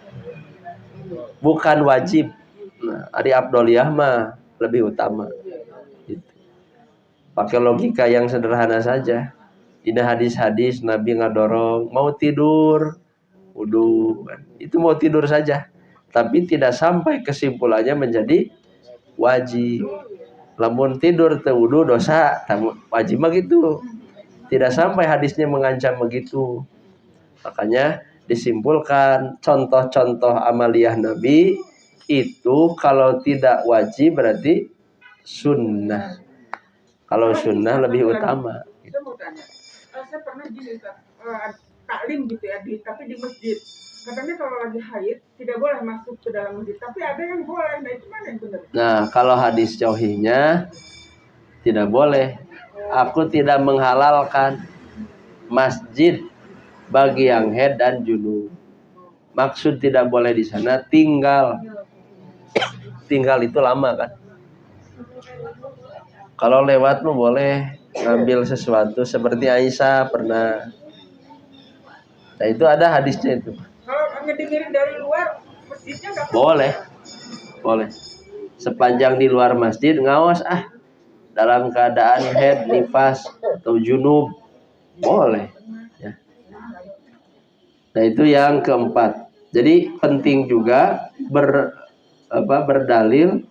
Speaker 1: bukan wajib. Nah, ari afdoliyah mah lebih utama. Gitu. Pakai logika yang sederhana saja. Ini hadis-hadis Nabi ngadorong mau tidur wudu, itu mau tidur saja, tapi tidak sampai kesimpulannya menjadi wajib. Lamun tidur teu wudu dosa, wajib mah gitu. Tidak sampai hadisnya mengancam begitu. Makanya disimpulkan contoh-contoh amaliyah Nabi itu kalau tidak wajib berarti sunnah. Kalau sunnah lebih utama.
Speaker 2: Saya mau tanya, saya pernah gini taklim gitu ya, tapi di masjid. Katanya kalau lagi haid tidak boleh masuk ke dalam masjid, tapi ada yang boleh. Nah itu mana yang benar?
Speaker 1: Nah kalau hadis jauhinya tidak boleh. Aku tidak menghalalkan masjid bagi yang haid dan junub. Maksud tidak boleh di sana tinggal. Tinggal itu lama kan. Kalau lewat mah boleh ngambil sesuatu seperti Aisyah pernah. Nah itu ada hadisnya itu.
Speaker 2: Kalau ngedengerin dari luar masjidnya nggak
Speaker 1: boleh. Boleh. Sepanjang di luar masjid ngawas dalam keadaan haid, nifas atau junub boleh. Ya. Nah itu yang keempat. Jadi penting juga berdalil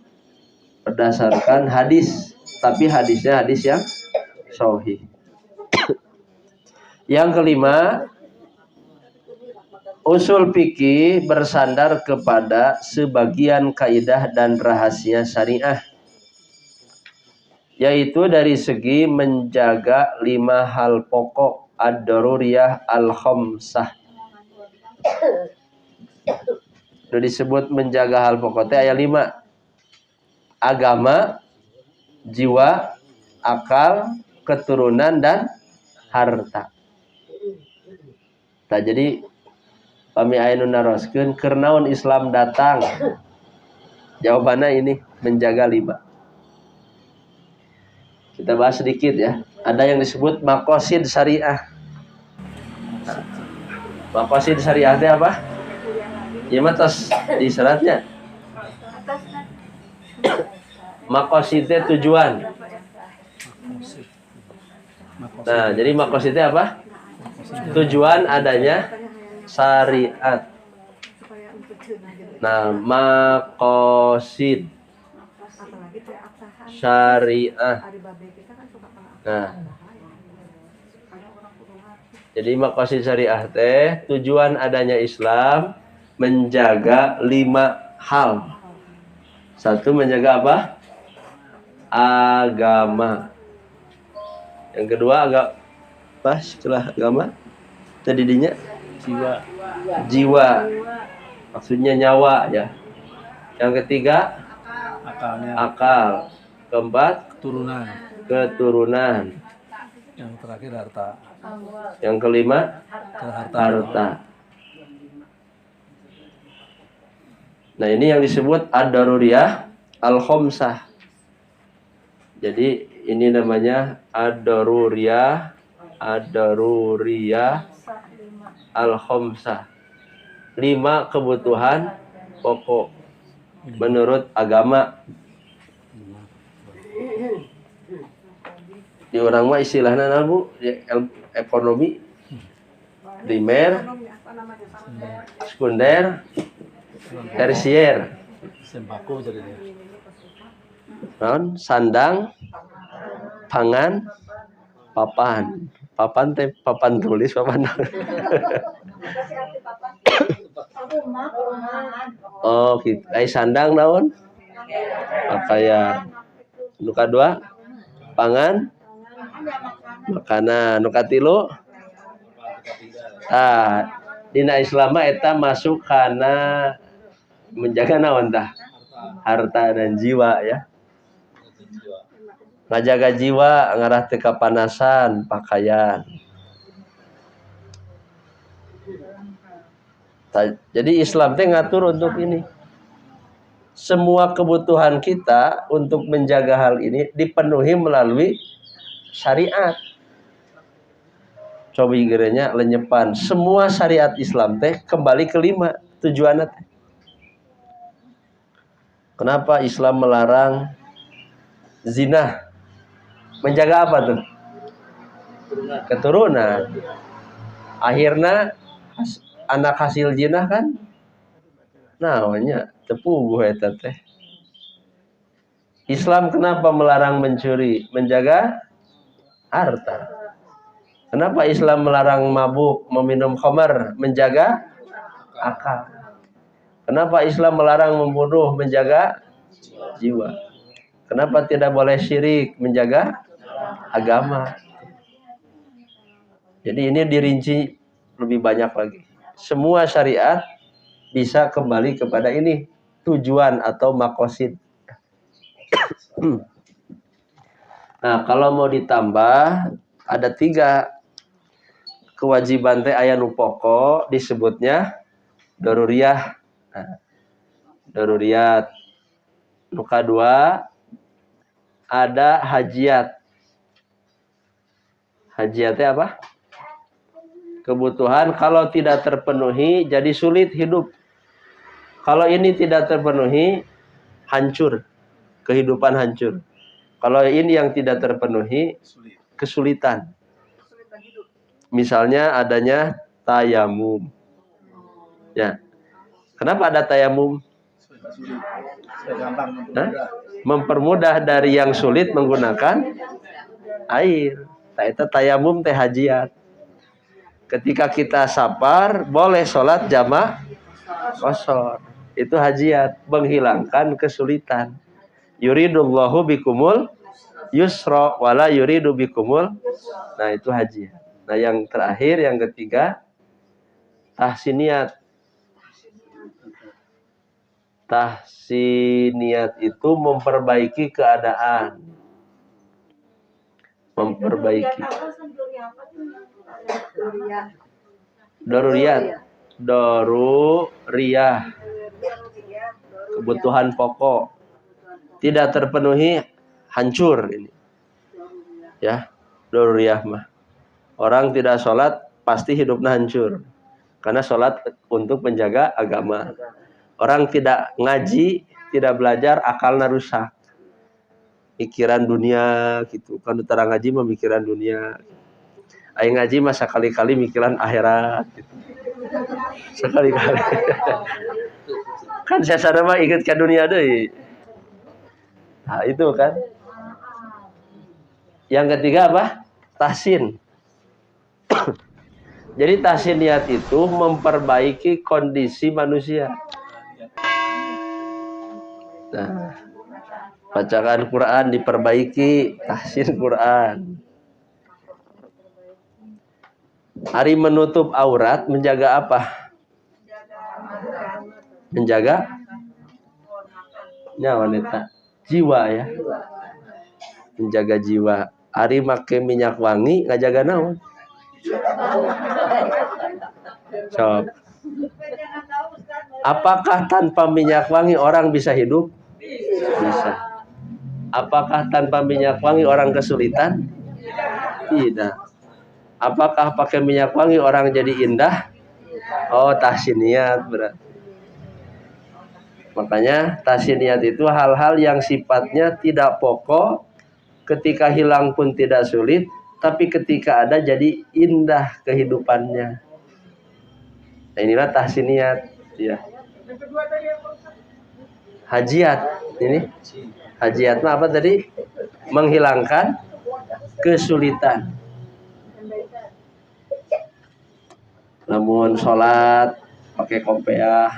Speaker 1: berdasarkan hadis, tapi hadisnya hadis yang sahih. Yang kelima, usul fikih bersandar kepada sebagian kaidah dan rahasia syariah, yaitu dari segi menjaga 5 hal pokok ad-daruriyah al-khamsah. Sudah disebut menjaga hal pokok ayat 5. Agama, jiwa, akal, keturunan dan harta. Nah, jadi pami ainun naroskeun keur naon Islam datang. Jawabannya ini menjaga 5. Kita bahas sedikit ya. Ada yang disebut maqasid syariah. Maqasid syariah itu apa? Ya matos di syaratnya. Maqasidnya tujuan. Nah, jadi maqasidnya apa? Tujuan adanya syariat. Nah, maqasid syariah. Nah, jadi maqasid syariah teh tujuan adanya Islam menjaga 5 hal. Satu, menjaga apa? Agama. Yang kedua, apa setelah agama? Tadinya jiwa. Maksudnya nyawa ya. Yang ketiga, akal. Keempat, keturunan.
Speaker 3: Yang terakhir harta.
Speaker 1: Yang kelima, harta. Nah, ini yang disebut ad-daruriyah al-khamsah. Jadi ini namanya ad-daruriyah al-khamsah. 5 kebutuhan pokok menurut agama. Di orang mah istilahnya Bu, ekonomi primer, sekunder, tersier.
Speaker 3: Sembako jadi dia.
Speaker 1: Sandang, pangan, papan. Papan teh papan tulis, papan. Oh, gitu. Sandang naon? Pakaian. Nu kadua, pangan, makanan. Nu katilu, dina Islam eta masuk kana menjaga naon tah? Harta dan jiwa ya. Ngajaga jiwa ngarah teu kapanasan pakaian. Jadi Islam teh ngatur untuk ini. Semua kebutuhan kita untuk menjaga hal ini dipenuhi melalui syariat. Coba gerenya lenyepan. Semua syariat Islam teh kembali ke 5 tujuannya teh. Kenapa Islam melarang zina? Menjaga apa tuh? Keturunan. Akhirnya anak hasil zina kan namanya tepuguh eta teh. Islam kenapa melarang mencuri? Menjaga harta. Kenapa Islam melarang mabuk, meminum khamar? Menjaga akal. Kenapa Islam melarang membunuh? Menjaga jiwa. Kenapa tidak boleh syirik? Menjaga agama. Jadi ini dirinci lebih banyak lagi. Semua syariat bisa kembali kepada ini, tujuan atau maqasid. Nah, kalau mau ditambah ada 3 kewajiban teh aya nu pokok disebutnya daruriyah. Nah, daruriyat. Nu kadua ada hajiat. Hajiat teh apa? Kebutuhan kalau tidak terpenuhi jadi sulit hidup. Kalau ini tidak terpenuhi hancur. Kehidupan hancur. Kalau ini yang tidak terpenuhi kesulitan. Misalnya adanya tayamum. Ya. Kenapa ada tayamum? Mempermudah dari yang sulit menggunakan air. Eta tayamum teh hajiat. Ketika kita safar boleh sholat jama' qashar. Itu hajiat, menghilangkan kesulitan. Yuridullahu bikumul yusra wala yuridu bikumul. Nah, itu hajiat. Nah, yang terakhir, yang ketiga, tahsiniyat. Tahsiniyat itu memperbaiki keadaan. Memperbaiki. Daruriyat. Daruriyah. Kebutuhan pokok. Tidak terpenuhi hancur ini. Ya, daruriyah mah. Orang tidak sholat pasti hidupnya hancur. Karena sholat untuk menjaga agama. Orang tidak ngaji, tidak belajar, akalnya rusak. Pikiran dunia gitu. Kan terang ngaji memikiran dunia. Aing ngaji masa kali-kali mikiran akhirat gitu. Sekali-kali. Kan saya mah ingat ke dunia deui. Nah, itu kan. Yang ketiga apa? Tahsin. Jadi tahsin niat itu memperbaiki kondisi manusia. Nah, bacaan Quran diperbaiki, tahsin Quran. Hari menutup aurat menjaga apa? Menjaga wanita, jiwa ya. Menjaga jiwa. Hari make minyak wangi ngajaga naon? Coba. Apakah tanpa minyak wangi orang bisa hidup? Bisa. Apakah tanpa minyak wangi orang kesulitan? Tidak. Apakah pakai minyak wangi orang jadi indah? Oh, tahsin niat berarti. Makanya tahsin niat itu hal-hal yang sifatnya tidak pokok, ketika hilang pun tidak sulit, tapi ketika ada jadi indah kehidupannya. Nah, inilah tahsin niat ya. Hajiat ini. Hajiat mah apa tadi? Menghilangkan kesulitan. Namun sholat pakai kopiah,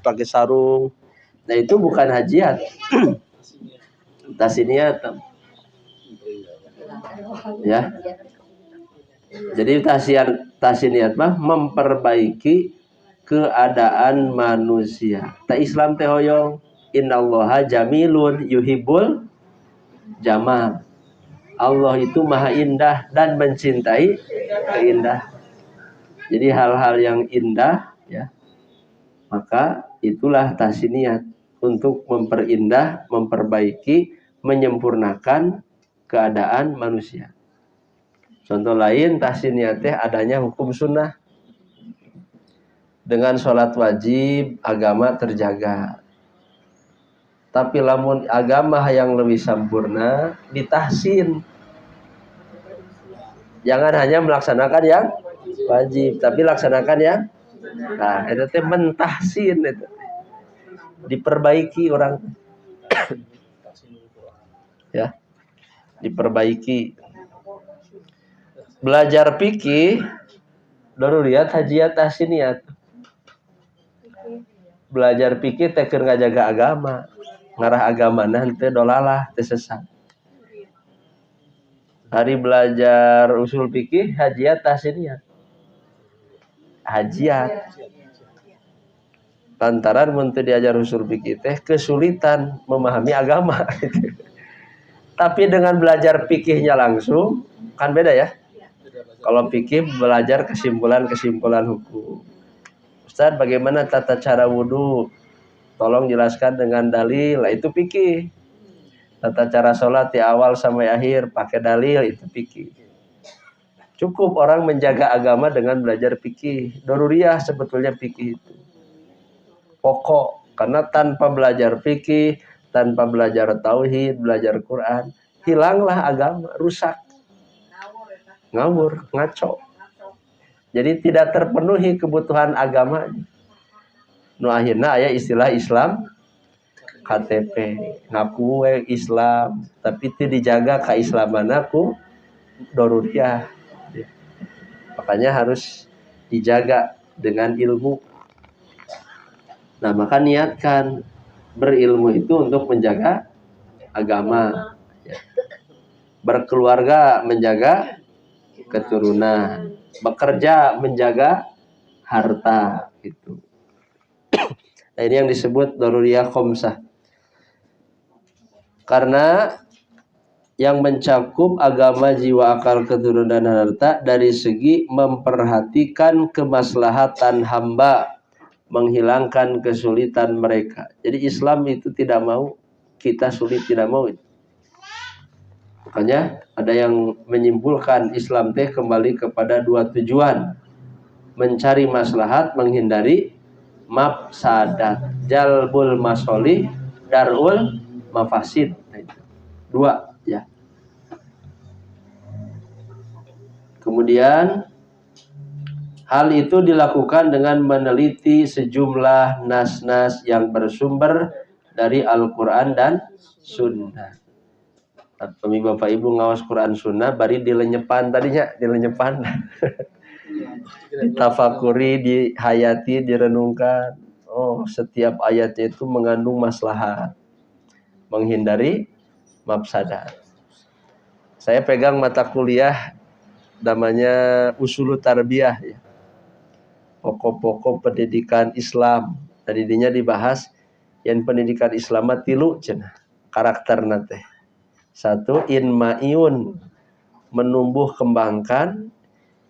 Speaker 1: pakai sarung, nah itu bukan hajiat. Tahsin niat ya. Jadi tahsin niat mah memperbaiki keadaan manusia. Ta Islam teh hoyong innallaha jamilun yuhibbul jamal. Allah itu maha indah dan mencintai keindahan. Jadi hal-hal yang indah ya, maka itulah tahsin niat untuk memperindah, memperbaiki, menyempurnakan keadaan manusia. Contoh lain tahsin niat teh adanya hukum sunnah. Dengan sholat wajib agama terjaga. Tapi lamun agama yang lebih sempurna ditahsin. Jangan hanya melaksanakan yang wajib, tapi laksanakan ya. Nah, itu teh mentahsin itu. Diperbaiki orang. Ya. Diperbaiki. Belajar fikih baru lihat hajiat tahsin niat. Belajar fikih teh keur ngajaga agama. Ngarah agama henteu dolalah teu sesat. Hari belajar usul fikih hajiat tahsin niat. Hajiat. Lantaran mun teu diajar usul fikih teh kesulitan memahami agama. Tapi dengan belajar fikihnya langsung kan beda ya. Kalau fikih belajar kesimpulan-kesimpulan hukum. Ustaz, bagaimana tata cara wudu? Tolong jelaskan dengan dalil. Lah itu fikih. Tata cara sholat di awal sampai akhir pakai dalil, itu fikih. Cukup orang menjaga agama dengan belajar fikih. Daruriyah sebetulnya fikih itu. Pokok. Karena tanpa belajar fikih, tanpa belajar tauhid, belajar Quran, hilanglah agama, rusak. Ngawur, ngaco. Jadi tidak terpenuhi kebutuhan agama. Nu akhirna aya istilah Islam KTP, ngaku Islam, tapi itu dijaga keislaman aku daruriyah. Makanya harus dijaga dengan ilmu. Nah, maka niatkan berilmu itu untuk menjaga agama, berkeluarga menjaga keturunan, bekerja menjaga harta gitu. Nah, ini yang disebut daruriyah khamsah. Karena yang mencakup agama, jiwa, akal, keturunan, dan harta dari segi memperhatikan kemaslahatan hamba, menghilangkan kesulitan mereka. Jadi Islam itu tidak mau kita sulit, tidak mau. Makanya ada yang menyimpulkan Islam teh kembali kepada dua tujuan. Mencari maslahat, menghindari mafsadat. Jalbul masolih, darul mafasid. Dua ya. Kemudian Hal itu dilakukan dengan meneliti sejumlah nas-nas yang bersumber dari Al-Quran dan Sunnah. Kami Bapak Ibu ngawas Quran Sunnah, bari dilenyepan tadinya, dilenyepan. Ditafakuri, dihayati, direnungkan. Oh, setiap ayatnya itu mengandung maslahat, menghindari mafsadat. Saya pegang mata kuliah namanya Ushul Tarbiyah ya. Pokok-pokok pendidikan Islam. Tadinya dibahas yang pendidikan Islam tilu cenah. Karakter nate. Satu, inma'iyun, menumbuh kembangkan.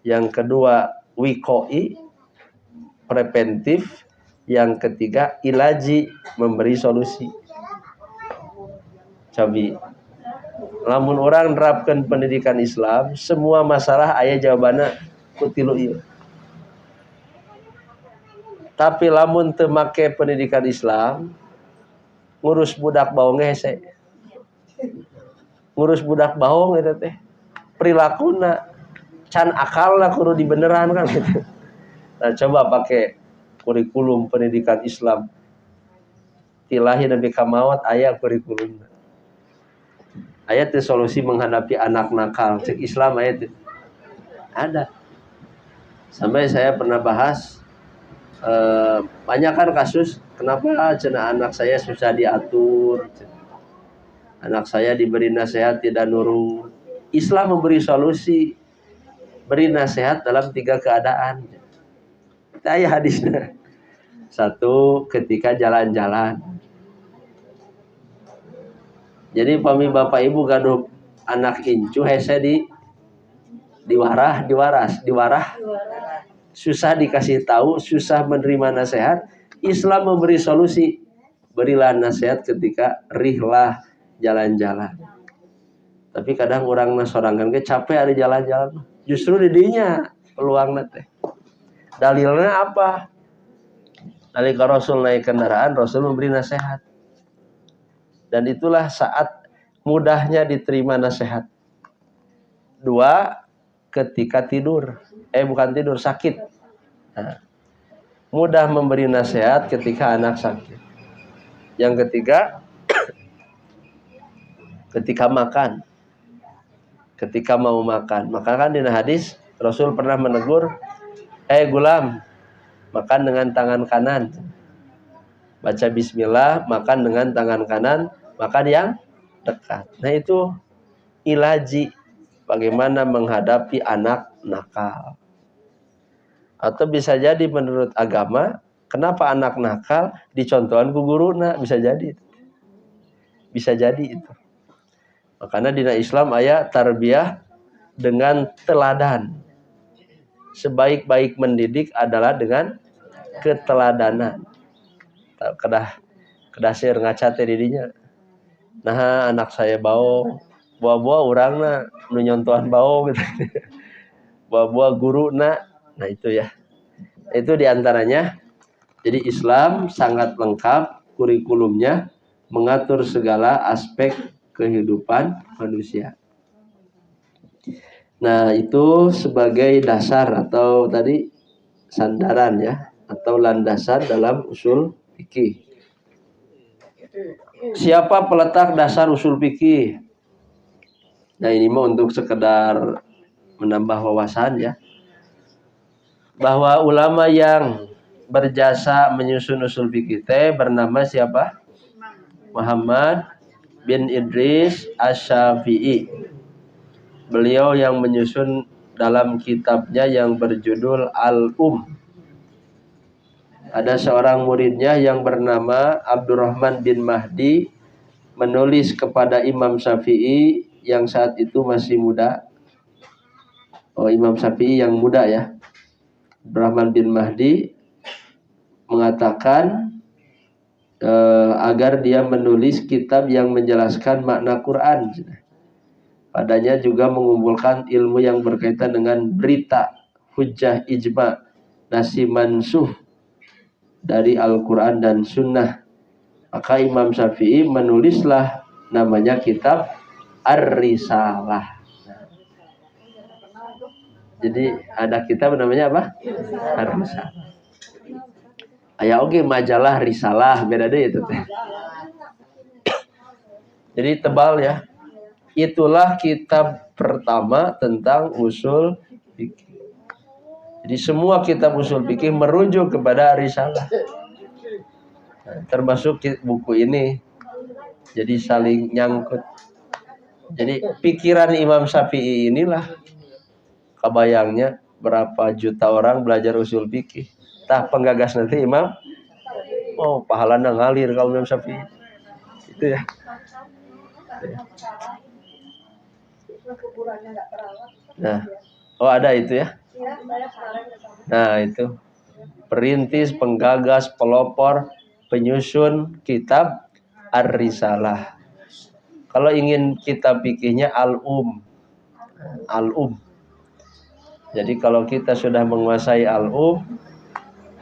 Speaker 1: Yang kedua, wikoi, preventif. Yang ketiga, ilaji, memberi solusi. Cabi. Lamun orang nerapkan pendidikan Islam, semua masalah aya jawabannya kutilu ieu. Tapi lamun teu make pendidikan Islam, ngurus budak baong hese. Ngurus budak baong eta teh perilakuna can akalna kudu dibeneran kan gitu. Nah, coba pakai kurikulum pendidikan Islam. Tilahi nabi kamawat aya kurikulumna. Aya teh solusi menghadapi anak nakal. Cek Islam aya teh. Ada. Sampai saya pernah bahas banyak kan kasus kenapa cenah anak saya susah diatur. Anak saya diberi nasihat tidak nurut. Islam memberi solusi. Beri nasihat dalam 3 keadaan. Itu aya hadisnya. 1, ketika jalan-jalan. Jadi pami Bapak Ibu gaduh anak incu hese diwaras. Susah dikasih tahu, susah menerima nasihat. Islam memberi solusi. Berilah nasihat ketika rihlah jalan-jalan. Tapi kadang orang nasorangan ke capek ada jalan-jalan. Justru di dinya peluangna teh. Dalilnya apa? Nalika Rasul naik kendaraan, Rasul memberi nasihat. Dan itulah saat mudahnya diterima nasihat. 2, ketika tidur. Bukan tidur, sakit. Nah, mudah memberi nasihat ketika anak sakit. Yang ketiga, ketika makan. Ketika mau makan. Maka kan di hadis Rasul pernah menegur, gulam, makan dengan tangan kanan. Baca bismillah, makan dengan tangan kanan, makan yang dekat. Nah itu ilaji bagaimana menghadapi anak nakal. Atau bisa jadi menurut agama, kenapa anak nakal dicontohan ku guruna, bisa jadi. Bisa jadi itu. Makanya di Islam aya tarbiyah dengan teladan. Sebaik-baik mendidik adalah dengan keteladanan. Kedah seueur ngaca teh didinya. Nah, anak saya baong, buah-buah urangna nu nyontohan baong gitu. Buah-buah guruna. Nah itu ya. Itu diantaranya. Jadi Islam sangat lengkap kurikulumnya mengatur segala aspek kehidupan manusia. Nah itu sebagai dasar atau tadi sandaran ya atau landasan dalam usul fikih. Siapa peletak dasar usul fikih? Nah ini mah untuk sekedar menambah wawasan ya. Bahwa ulama yang berjasa menyusun usul fikih bernama siapa? Muhammad bin Idris Asy-Syafi'i. Beliau yang menyusun dalam kitabnya yang berjudul Al-Um. Ada seorang muridnya yang bernama Abdurrahman bin Mahdi menulis kepada Imam Syafi'i yang saat itu masih muda. Oh, Imam Syafi'i yang muda ya. Abdurrahman bin Mahdi mengatakan agar dia menulis kitab yang menjelaskan makna Quran. Padanya juga mengumpulkan ilmu yang berkaitan dengan berita, hujjah, ijma, nasi mansuh dari Al-Quran dan Sunnah. Maka Imam Syafi'i menulislah namanya kitab Ar-Risalah. Jadi ada kitab namanya apa? Ar-Risalah. Aya oge majalah Risalah, beda deh itu teh. Jadi tebal ya. Itulah kitab pertama tentang usul fikih. Jadi semua kitab usul fikih merujuk kepada Risalah. Nah, termasuk buku ini. Jadi saling nyangkut. Jadi pikiran Imam Syafi'i inilah kebayangnya berapa juta orang belajar usul fikih. Tah penggagas nanti Imam, oh pahalana ngalir kalau Imam Syafi'i. Itu ya. Nah, oh ada itu ya. Nah itu perintis, penggagas, pelopor, penyusun kitab Ar-Risalah. Kalau ingin kitab fikihnya Al-Um. Jadi kalau kita sudah menguasai Al-Um,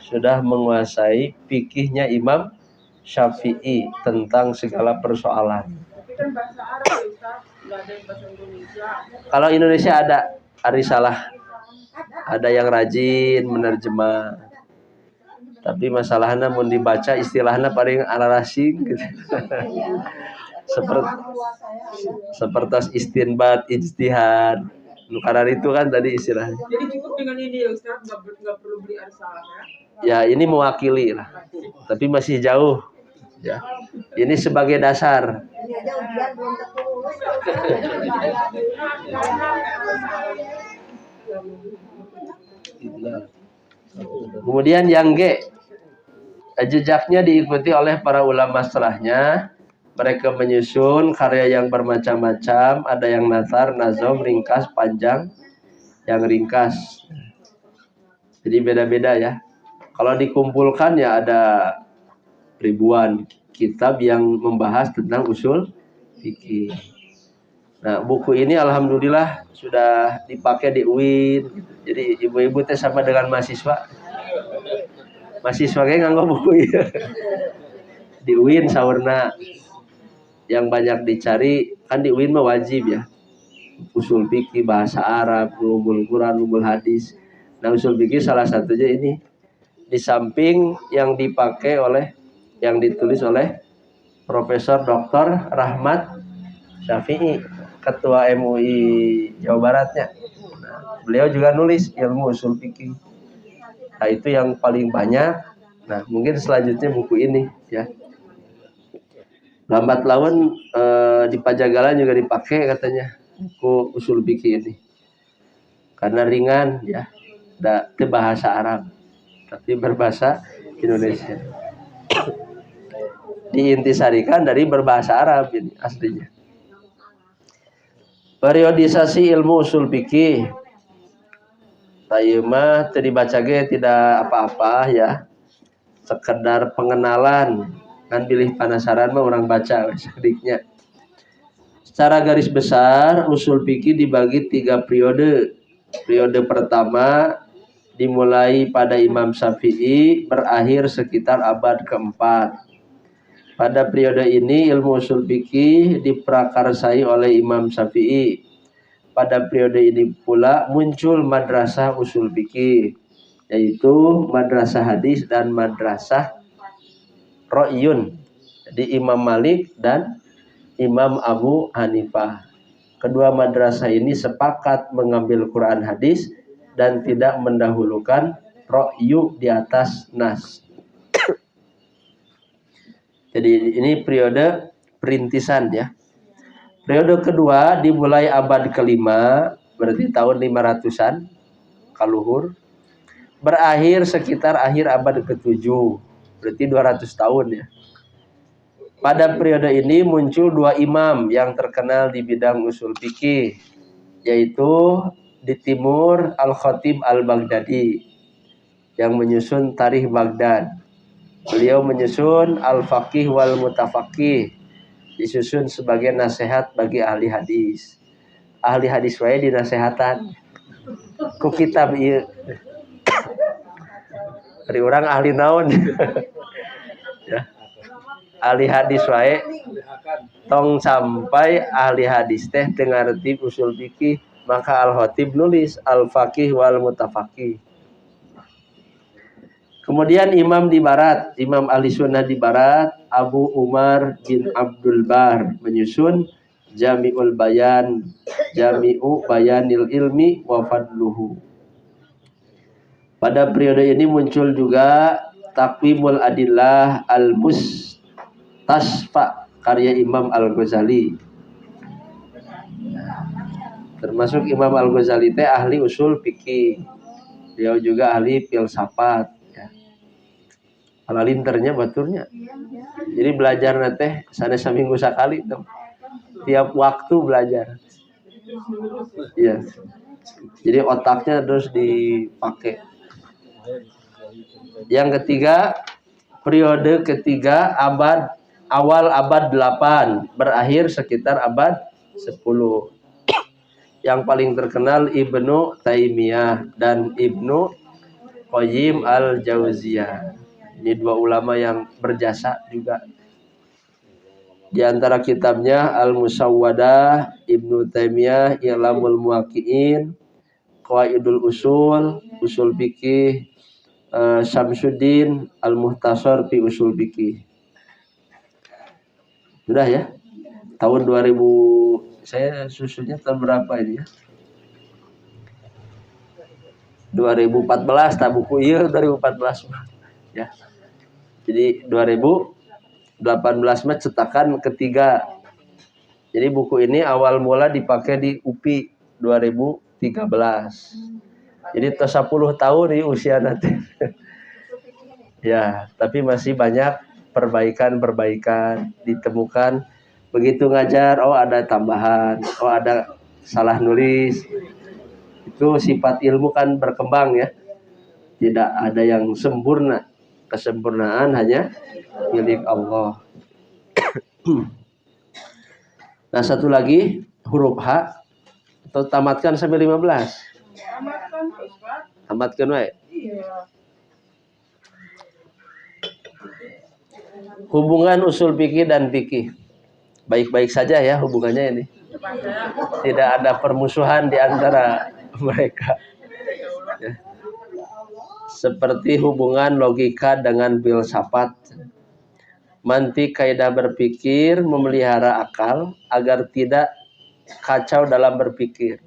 Speaker 1: sudah menguasai fikihnya Imam Syafi'i tentang segala persoalan.
Speaker 2: Tapi kan bahasa Arab ya Ustaz, nggak ada yang bahasa Indonesia.
Speaker 1: Kalau Indonesia ada Ar-Risalah, ada yang rajin menerjemah. Tapi masalahnya mau dibaca istilahnya paling alarasing gitu. Seperti istinbat, ijtihad. Karena itu kan tadi istilahnya.
Speaker 2: Jadi cukup dengan ini ya Ustaz, nggak perlu beli Ar-Risalah
Speaker 1: Ya
Speaker 2: ya.
Speaker 1: ini mewakili lah, tapi masih jauh. Ya, ini sebagai dasar. Kemudian yang G, jejaknya diikuti oleh para ulama setelahnya. Mereka menyusun karya yang bermacam-macam, ada yang nazar, nazom, ringkas, panjang, yang ringkas. Jadi beda-beda ya. Kalau dikumpulkan ya ada ribuan kitab yang membahas tentang usul fikih. Nah, buku ini alhamdulillah sudah dipakai di UIN. Jadi ibu-ibu teh sama dengan mahasiswa. Mahasiswa kayak nganggo buku ya. Di UIN saurna yang banyak dicari kan di UIN mah wajib ya. Usul fikih, bahasa Arab, ulumul Quran, ulumul hadis. Nah, usul fikih salah satunya ini. Di samping yang dipakai oleh yang ditulis oleh Profesor Dr. Rahmat Syafi'i, Ketua MUI Jawa Baratnya. Nah, beliau juga nulis ilmu usul fikih. Nah, itu yang paling banyak. Nah, mungkin selanjutnya buku ini ya. Lambat laun di Pajagalan juga dipakai katanya buku usul fikih ini. Karena ringan ya. Itu bahasa Arab tapi berbahasa Indonesia. Diintisarikan dari berbahasa Arab ini aslinya. Periodisasi ilmu usul fikih. Tayyumah tadi baca ge tidak apa-apa ya. Sekedar pengenalan. Kan pilih penasaran mah orang baca sedikitnya. Secara garis besar usul fikih dibagi 3 periode. Periode pertama dimulai pada Imam Syafi'i, berakhir sekitar abad keempat. Pada periode ini ilmu usul fikih diprakarsai oleh Imam Syafi'i. Pada periode ini pula muncul madrasah usul fikih, yaitu madrasah hadis dan madrasah Ra'yun. Jadi Imam Malik dan Imam Abu Hanifah. Kedua madrasah ini sepakat mengambil Quran hadis dan tidak mendahulukan ra'yu di atas nas. Jadi ini periode perintisan ya. Periode kedua dimulai abad kelima, berarti tahun 500-an kaluhur. Berakhir sekitar akhir abad ke-7, berarti 200 tahun ya. Pada periode ini muncul 2 imam yang terkenal di bidang usul fikih, yaitu di timur Al-Khatib Al-Baghdadi yang menyusun Tarikh Baghdad. Beliau menyusun Al-Faqih wal Mutafaqih, disusun sebagai nasihat bagi ahli hadis. Ahli hadis wae dinasehatan ku kitab ieu. Dari orang ahli naon. Ya. Ahli hadis wae tong sampai ahli hadis teh teu ngarti usul fikih Maka Al-Khatib nulis Al-Faqih wal Mutafaqih. Kemudian imam di barat, imam ahli sunnah di barat, Abu Umar bin Abdul Bar menyusun Jami'ul Bayan, Jami'u Bayanil Ilmi wa Fadluhu. Pada periode ini muncul juga Taqwimul Adillah Al-Mustasfa karya Imam Al-Ghazali. Termasuk Imam Al-Ghazali teh ahli usul fikih. Beliau juga ahli filsafat. Alalinternya baturnya. Jadi belajar teh sana seminggu sekali tuh. Tiap waktu belajar. Iya. Jadi otaknya terus dipakai. Yang ketiga, periode ketiga awal abad 8, berakhir sekitar abad 10. Yang paling terkenal Ibnu Taimiyah dan Ibnu Qayyim al-Jauziyah. Ini dua ulama yang berjasa juga. Di antara kitabnya Al-Musawwadah Ibnu Taimiyah, I'lamul Muwaqqi'in, Qawaidul Usul, Usul Fikih, Syamsuddin Al-Muhtasar fi Usul Fikih. Sudah ya? Tahun 2000 saya susunya tahun berapa ini ya? 2014 tak buku iya 2014 ya. Jadi 2018 mah cetakan ketiga. Jadi buku ini awal mula dipakai di UPI 2013. Jadi 10 tahun nih usia nanti. Ya, tapi masih banyak perbaikan ditemukan. Begitu ngajar, oh ada tambahan, oh ada salah nulis. Itu sifat ilmu kan berkembang ya. Tidak ada yang sempurna. Kesempurnaan hanya milik Allah. Nah, satu lagi huruf H atau tamatkan sampai 15. Tamatkan wae.
Speaker 2: Iya.
Speaker 1: Hubungan usul fikih dan fikih. Baik-baik saja ya hubungannya ini. Tidak ada permusuhan di antara mereka. Ya. Seperti hubungan logika dengan filsafat. Mantik kaidah berpikir memelihara akal agar tidak kacau dalam berpikir.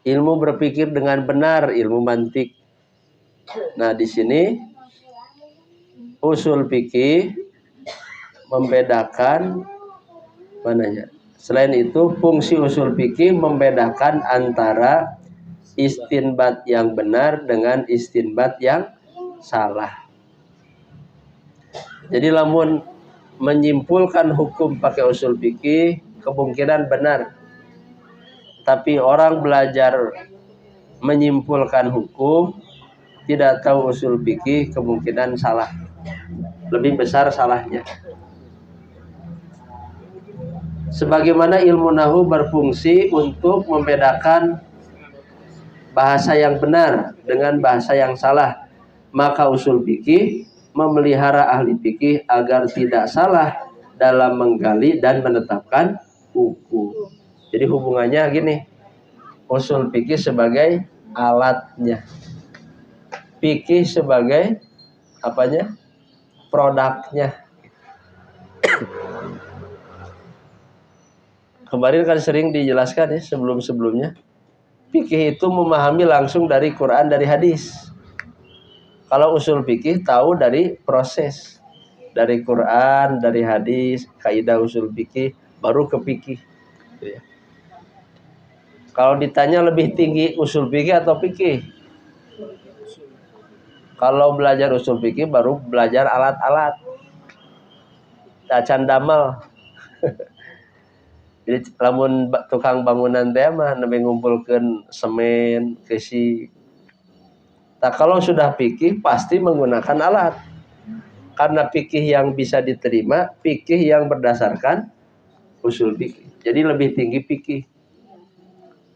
Speaker 1: Ilmu berpikir dengan benar, ilmu mantik. Nah, di sini usul fikih membedakan mananya. Selain itu, fungsi usul fikih membedakan antara istinbat yang benar dengan istinbat yang salah. Jadi lamun menyimpulkan hukum pakai usul fikih kemungkinan benar. Tapi orang belajar menyimpulkan hukum tidak tahu usul fikih kemungkinan salah. Lebih besar salahnya. Sebagaimana ilmu nahwu berfungsi untuk membedakan bahasa yang benar dengan bahasa yang salah, maka usul fikih memelihara ahli fikih agar tidak salah dalam menggali dan menetapkan hukum. Jadi hubungannya gini, usul fikih sebagai alatnya, fikih sebagai apanya? Produknya. Kemarin kan sering dijelaskan ya sebelum-sebelumnya. Fikih itu memahami langsung dari Quran, dari hadis. Kalau usul fikih tahu dari proses. Dari Quran, dari hadis, kaidah usul fikih, baru ke fikih. Kalau ditanya lebih tinggi usul fikih atau fikih? Kalau belajar usul fikih baru belajar alat-alat. Acan damel. Jadi lamun tukang bangunan teh mah nembe ngumpulkeun semen, besi. Nah, kalau sudah fikih pasti menggunakan alat. Karena fikih yang bisa diterima, fikih yang berdasarkan usul fikih. Jadi lebih tinggi fikih.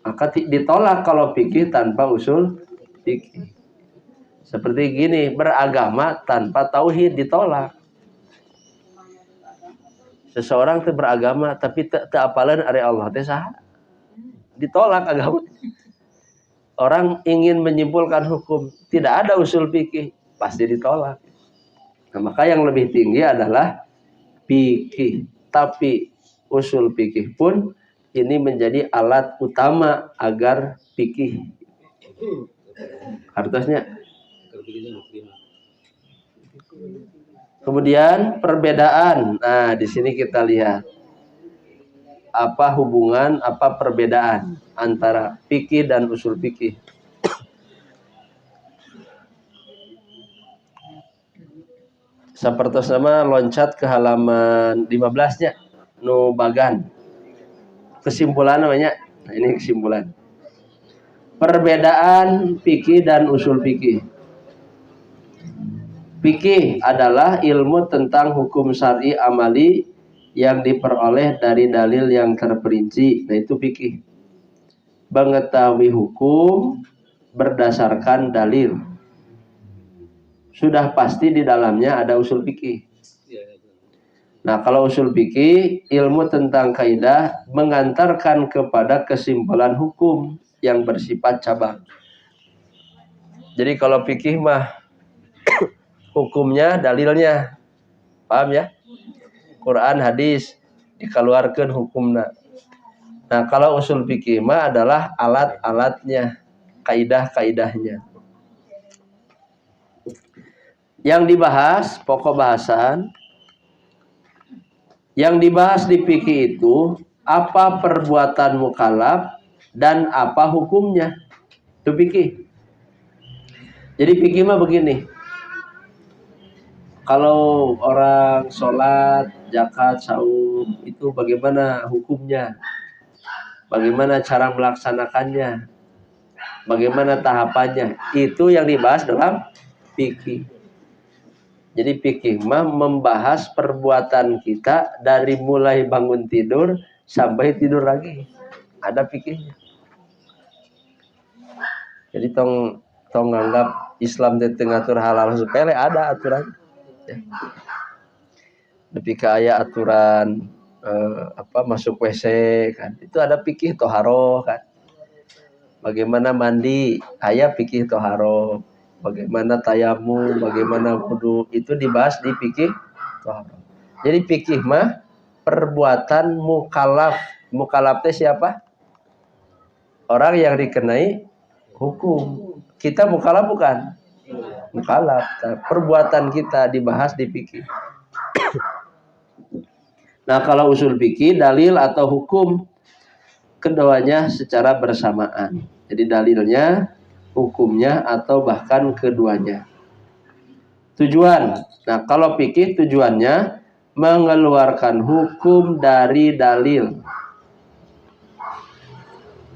Speaker 1: Maka ditolak kalau fikih tanpa usul fikih. Seperti gini, beragama tanpa tauhid ditolak. Seseorang itu beragama tapi tak apalan ari Allah teh saha? ditolak agama. Orang ingin menyimpulkan hukum, tidak ada usul fikih, pasti ditolak. Nah, maka yang lebih tinggi adalah fikih. Tapi usul fikih pun ini menjadi alat utama agar fikih. Artinya. Kemudian perbedaan. Nah, di sini kita lihat apa hubungan, apa perbedaan antara fikih dan usul fikih. Seperti sama loncat ke halaman 15-nya. Nu bagan. Kesimpulan namanya. Nah, ini kesimpulan. Perbedaan fikih dan usul fikih. Fikih adalah ilmu tentang hukum syar'i amali yang diperoleh dari dalil yang terperinci. Nah, itu fikih. Mengetahui hukum berdasarkan dalil. Sudah pasti di dalamnya ada usul fikih. Nah, kalau usul fikih, ilmu tentang kaidah mengantarkan kepada kesimpulan hukum yang bersifat cabang. Jadi kalau fikih mah hukumnya, dalilnya. Paham ya? Quran, hadis, dikeluarkan hukumnya. Nah, kalau usul fikih mah adalah alat-alatnya, kaidah-kaidahnya. Yang dibahas, pokok bahasan, yang dibahas di fikih itu, apa perbuatan mukallaf dan apa hukumnya. Itu fikih. Jadi fikih mah begini. Kalau orang sholat, zakat, saum, itu bagaimana hukumnya? Bagaimana cara melaksanakannya? Bagaimana tahapannya? Itu yang dibahas dalam fikih. Jadi fikih mah membahas perbuatan kita dari mulai bangun tidur sampai tidur lagi. Ada fikihnya. Jadi tong nganggap Islam teu ngatur halal sepele, ada aturan. Ya. Lebih kayak aturan masuk WC kan. Itu ada fikih toharoh kan. Bagaimana mandi, aya fikih toharoh. Bagaimana tayamu, bagaimana wudu, itu dibahas di fikih toharoh. Jadi fikih mah perbuatan mukallaf. Mukallaf itu siapa? Orang yang dikenai hukum. Kita mukallaf bukan? Mukallaf. Perbuatan kita dibahas di fikih. Nah, kalau usul fikih, dalil atau hukum, keduanya secara bersamaan. Jadi dalilnya, hukumnya, atau bahkan keduanya. Tujuan. Nah, kalau fikih tujuannya mengeluarkan hukum dari dalil.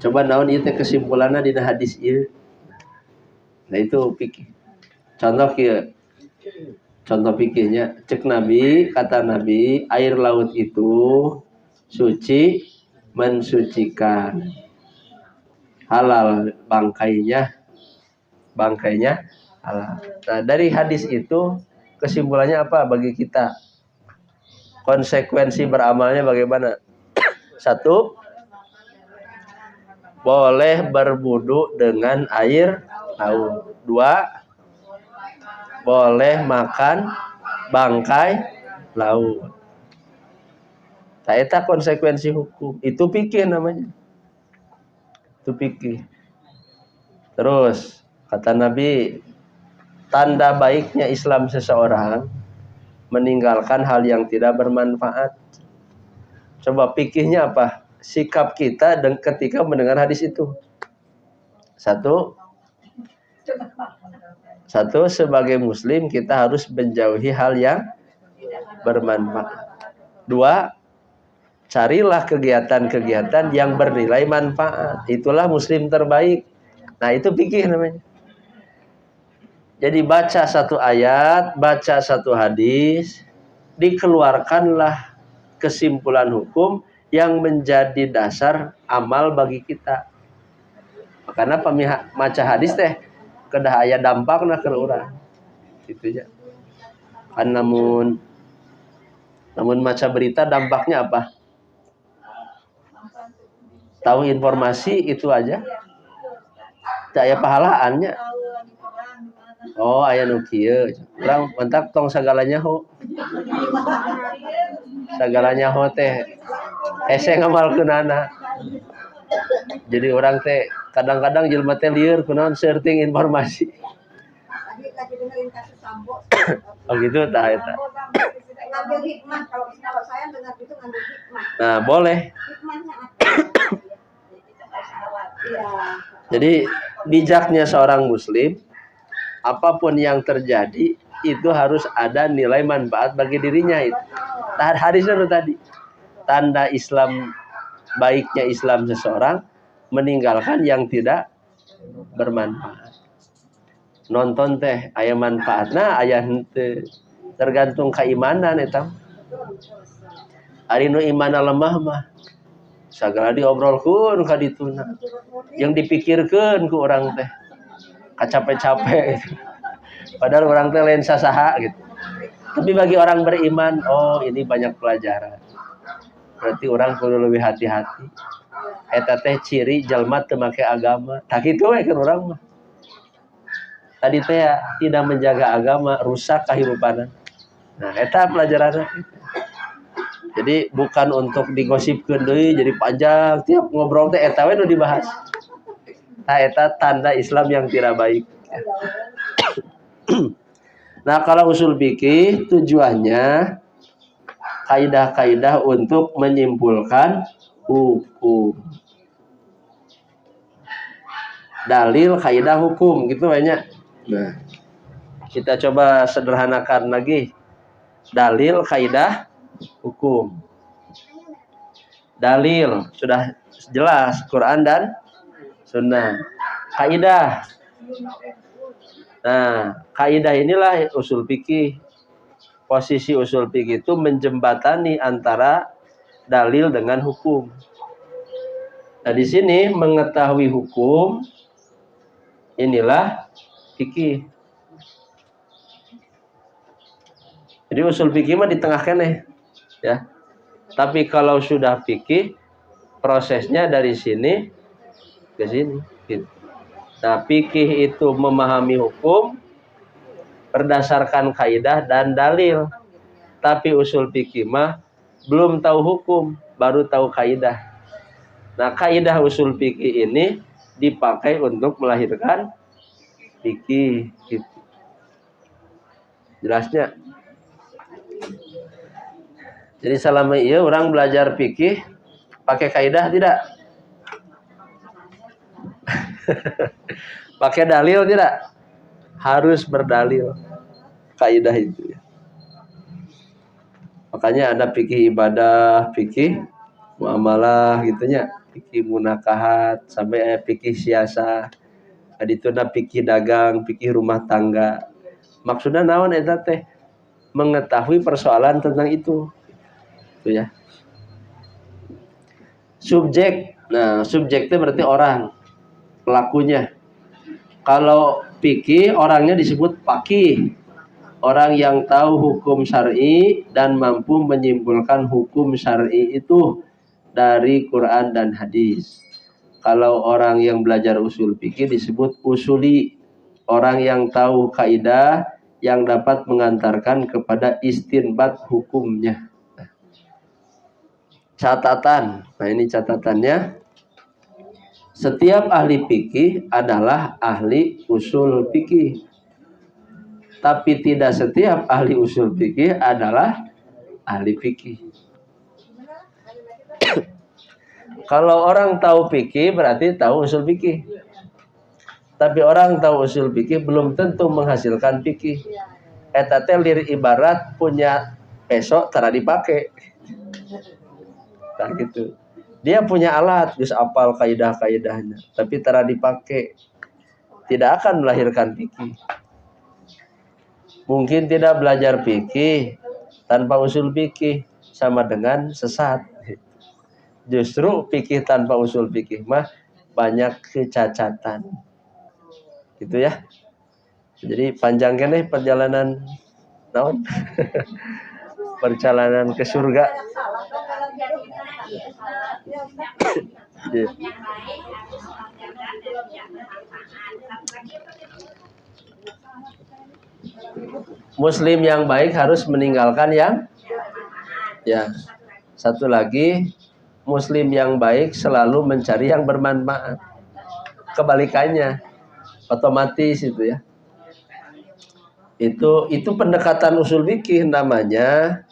Speaker 1: Coba naon ieu teh kesimpulanna dina hadis ieu. Nah, itu fikih. Contoh fikihnya, cek Nabi, kata Nabi, air laut itu suci, mensucikan. Halal bangkainya halal. Nah, dari hadis itu kesimpulannya apa bagi kita? Konsekuensi beramalnya bagaimana? Satu, boleh berwudu dengan air laut. Dua, boleh makan bangkai laut. Nah, itu konsekuensi hukum. Itu fikih namanya. Itu fikih. Terus kata Nabi, tanda baiknya Islam seseorang meninggalkan hal yang tidak bermanfaat. Coba fikihnya apa? Sikap kita dan ketika mendengar hadis itu. Satu, sebagai muslim kita harus menjauhi hal yang bermanfaat. Dua, carilah kegiatan-kegiatan yang bernilai manfaat. Itulah muslim terbaik. Nah, itu fikih namanya. Jadi baca satu ayat, baca satu hadis, dikeluarkanlah kesimpulan hukum yang menjadi dasar amal bagi kita. Karena pemihak maca hadis teh kedah aya dampakna ke urang. Gitu ya. Kan namun maca berita dampaknya apa? tahu informasi itu aja. Aya pahalaannya. Oh, aya nu kieu. Urang mentak tong sagalanya ho. Sagalanya ho teh hese ngamalkeunana. Jadi orang teh kadang-kadang jelema teh lieur kunaon searching informasi. Oh gitu tah eta.
Speaker 4: Ngambil hikmah, kalau saya dengar itu ngambil hikmah.
Speaker 1: Nah, boleh.
Speaker 4: Hikmahnya apa? Iya.
Speaker 1: Jadi bijaknya seorang muslim, apapun yang terjadi itu harus ada nilai manfaat bagi dirinya itu. Hadisnya itu tadi. Tanda Islam, baiknya Islam seseorang meninggalkan yang tidak bermanfaat. Nonton teh aya manfaatna, aya henteu. Tergantung keimanan eta. Ari nu imanna lemah mah sagala diobrolkeun ka dituna. Yang dipikirkeun ku urang teh kacape-cape gitu. Padahal orang teh lain sasaha gitu. Tapi bagi orang beriman, oh ini banyak pelajaran. Berarti orang kudu lebih hati-hati. Eta teh ciri jalma teu make agama. Tah kitu we kan urang mah. Tadi teh tidak menjaga agama, rusak kehidupan. Nah, eta pelajaranna. Jadi bukan untuk digosipkeun deui jadi panjang tiap ngobrol teh eta we nu dibahas. Nah, eta tanda Islam yang tidak baik. Nah, kalau usul fikih tujuannya kaidah-kaidah untuk menyimpulkan hukum. Dalil kaidah hukum gitu banyak. Nah, kita coba sederhanakan lagi. Dalil kaidah hukum. Dalil sudah jelas Quran dan Sunnah. Kaidah. Nah, kaidah inilah usul fikih. Posisi usul fikih itu menjembatani antara dalil dengan hukum. Nah, di sini mengetahui hukum inilah fikih. Jadi usul fikih mah di tengah keneh, ya. Tapi kalau sudah fikih, prosesnya dari sini ke sini. Gitu. Nah, fikih itu memahami hukum berdasarkan kaidah dan dalil. Tapi usul fikih mah belum tahu hukum, baru tahu kaidah. Nah, kaidah usul fikih ini dipakai untuk melahirkan fikih. Gitu. Jelasnya? Jadi selama iya orang belajar fikih pakai kaidah tidak? Pakai dalil tidak? Harus berdalil kaidah itu ya. Makanya ada fikih ibadah, fikih muamalah gitunya, fikih munakahat, sampai fikih siasa. Adituna fikih dagang, fikih rumah tangga. Maksudnya naon eta teh? Mengetahui persoalan tentang itu. Itu ya. Subjek. Nah, subjek itu berarti orang, pelakunya. Kalau fikih orangnya disebut faqih. Orang yang tahu hukum syar'i dan mampu menyimpulkan hukum syar'i itu dari Quran dan hadis. Kalau orang yang belajar usul fikih disebut usuli. Orang yang tahu kaidah yang dapat mengantarkan kepada istinbat hukumnya. Catatan. Nah, ini catatannya. Setiap ahli fikih adalah ahli usul fikih. Tapi tidak setiap ahli usul fikih adalah ahli fikih. Kalau orang tahu fikih berarti tahu usul fikih. Tapi orang tahu usul fikih belum tentu menghasilkan fikih. Eta teh lir ibarat punya peso tara dipake. Nah gitu. Dia punya alat, geus apal kaidah-kaidahnya, tapi tara dipake. Tidak akan melahirkan fikih. Mungkin tidak belajar fikih tanpa usul fikih sama dengan sesat. Justru fikih tanpa usul fikih mah banyak kecacatan. Gitu ya. Jadi panjang keneh perjalanan naon? Perjalanan ke surga. Ya. Muslim yang baik harus meninggalkan yang ya. Satu lagi, Muslim yang baik selalu mencari yang bermanfaat. Kebalikannya, otomatis itu ya. Itu pendekatan usul fikih namanya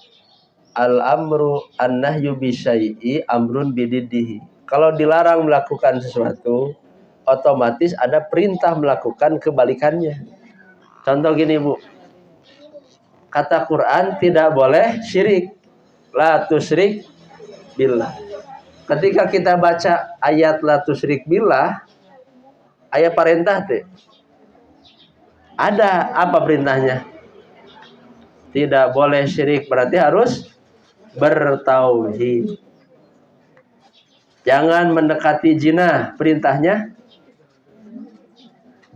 Speaker 1: al-amru an-nahyu bisyai'i amrun bididdihi. Kalau dilarang melakukan sesuatu, otomatis ada perintah melakukan kebalikannya. Contoh gini, Bu. Kata Quran tidak boleh syirik. La tusyrik billah. Ketika kita baca ayat la tusyrik billah, ayat perintah teh. Ada apa perintahnya? Tidak boleh syirik, berarti harus bertauhid. Jangan mendekati zina, perintahnya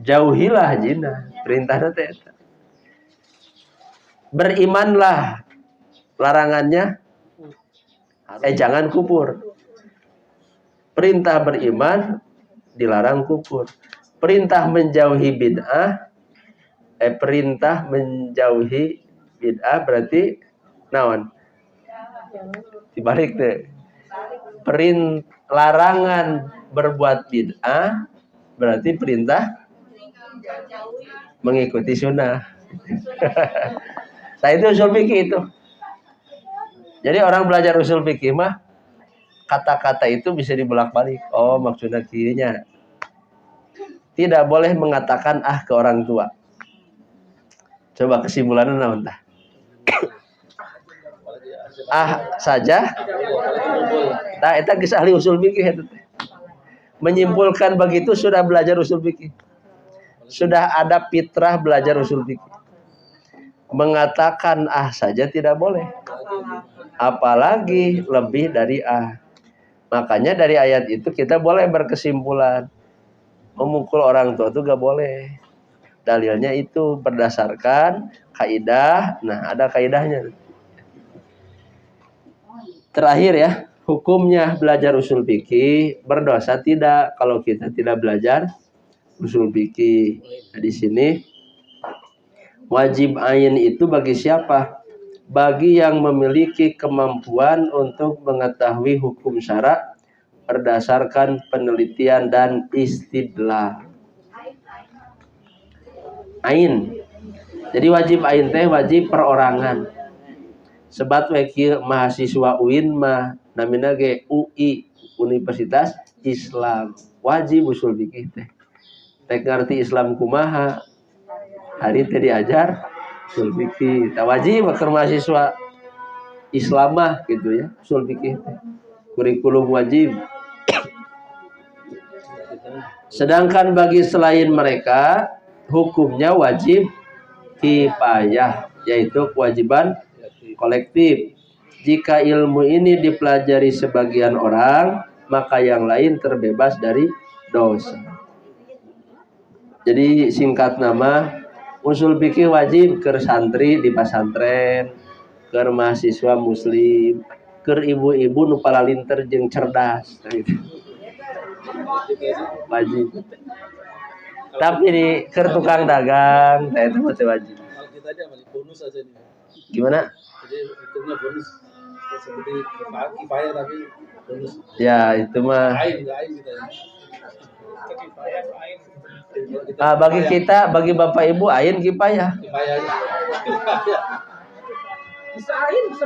Speaker 1: jauhilah zina, perintahnya teh. Berimanlah, larangannya jangan kufur. Perintah beriman, dilarang kufur. Perintah menjauhi bid'ah, perintah menjauhi bid'ah berarti naon? Dibalik deh. Larangan berbuat bid'ah berarti perintah mengikuti sunnah. Nah itu usul fikih itu. Jadi orang belajar usul fikih mah kata-kata itu bisa dibolak-balik. Oh maksudnya kirinya. Tidak boleh mengatakan ke orang tua. Coba kesimpulannya naon tah? Saja. Nah itu geus ahli usul fikih itu. Menyimpulkan begitu sudah belajar usul fikih. Sudah ada fitrah belajar usul fikih. Mengatakan saja tidak boleh. Apalagi lebih dari Makanya dari ayat itu kita boleh berkesimpulan. Memukul orang tua itu gak boleh. Dalilnya itu berdasarkan kaidah. Nah ada kaidahnya. Terakhir ya, hukumnya belajar usul fikih berdosa tidak kalau kita tidak belajar usul fikih. Nah, di sini wajib ain itu bagi siapa? Bagi yang memiliki kemampuan untuk mengetahui hukum syara berdasarkan penelitian dan istidlal. Ain. Jadi wajib ain teh wajib perorangan. Sebab wakil mahasiswa UIN mah namina ge UI, Universitas Islam. Wajib usul fikih teh. Tek ngarti Islam kumaha? Hari teh diajar usul fikih. Tak wajib ke mahasiswa Islam mah gitu ya, usul fikih. Kurikulum wajib. Sedangkan bagi selain mereka hukumnya wajib kifayah, yaitu kewajiban kolektif. Jika ilmu ini dipelajari sebagian orang, maka yang lain terbebas dari dosa. Jadi singkat nama, usul fikih wajib ke santri di pasantren, ke mahasiswa muslim, ke ibu-ibu nu palalinter jeung cerdas gitu. Wajib. Tapi di ke tukang dagang, itu masih wajib.
Speaker 3: Kalau kita aja masih bonus aja nih.
Speaker 1: Gimana?
Speaker 3: Jadi hitungnya bonus seperti kifayah tapi bonus.
Speaker 1: Ya itu mah.
Speaker 3: Ain kita.
Speaker 1: Bagi kita, bagi bapak ibu ain kifayah.
Speaker 3: Kifayah.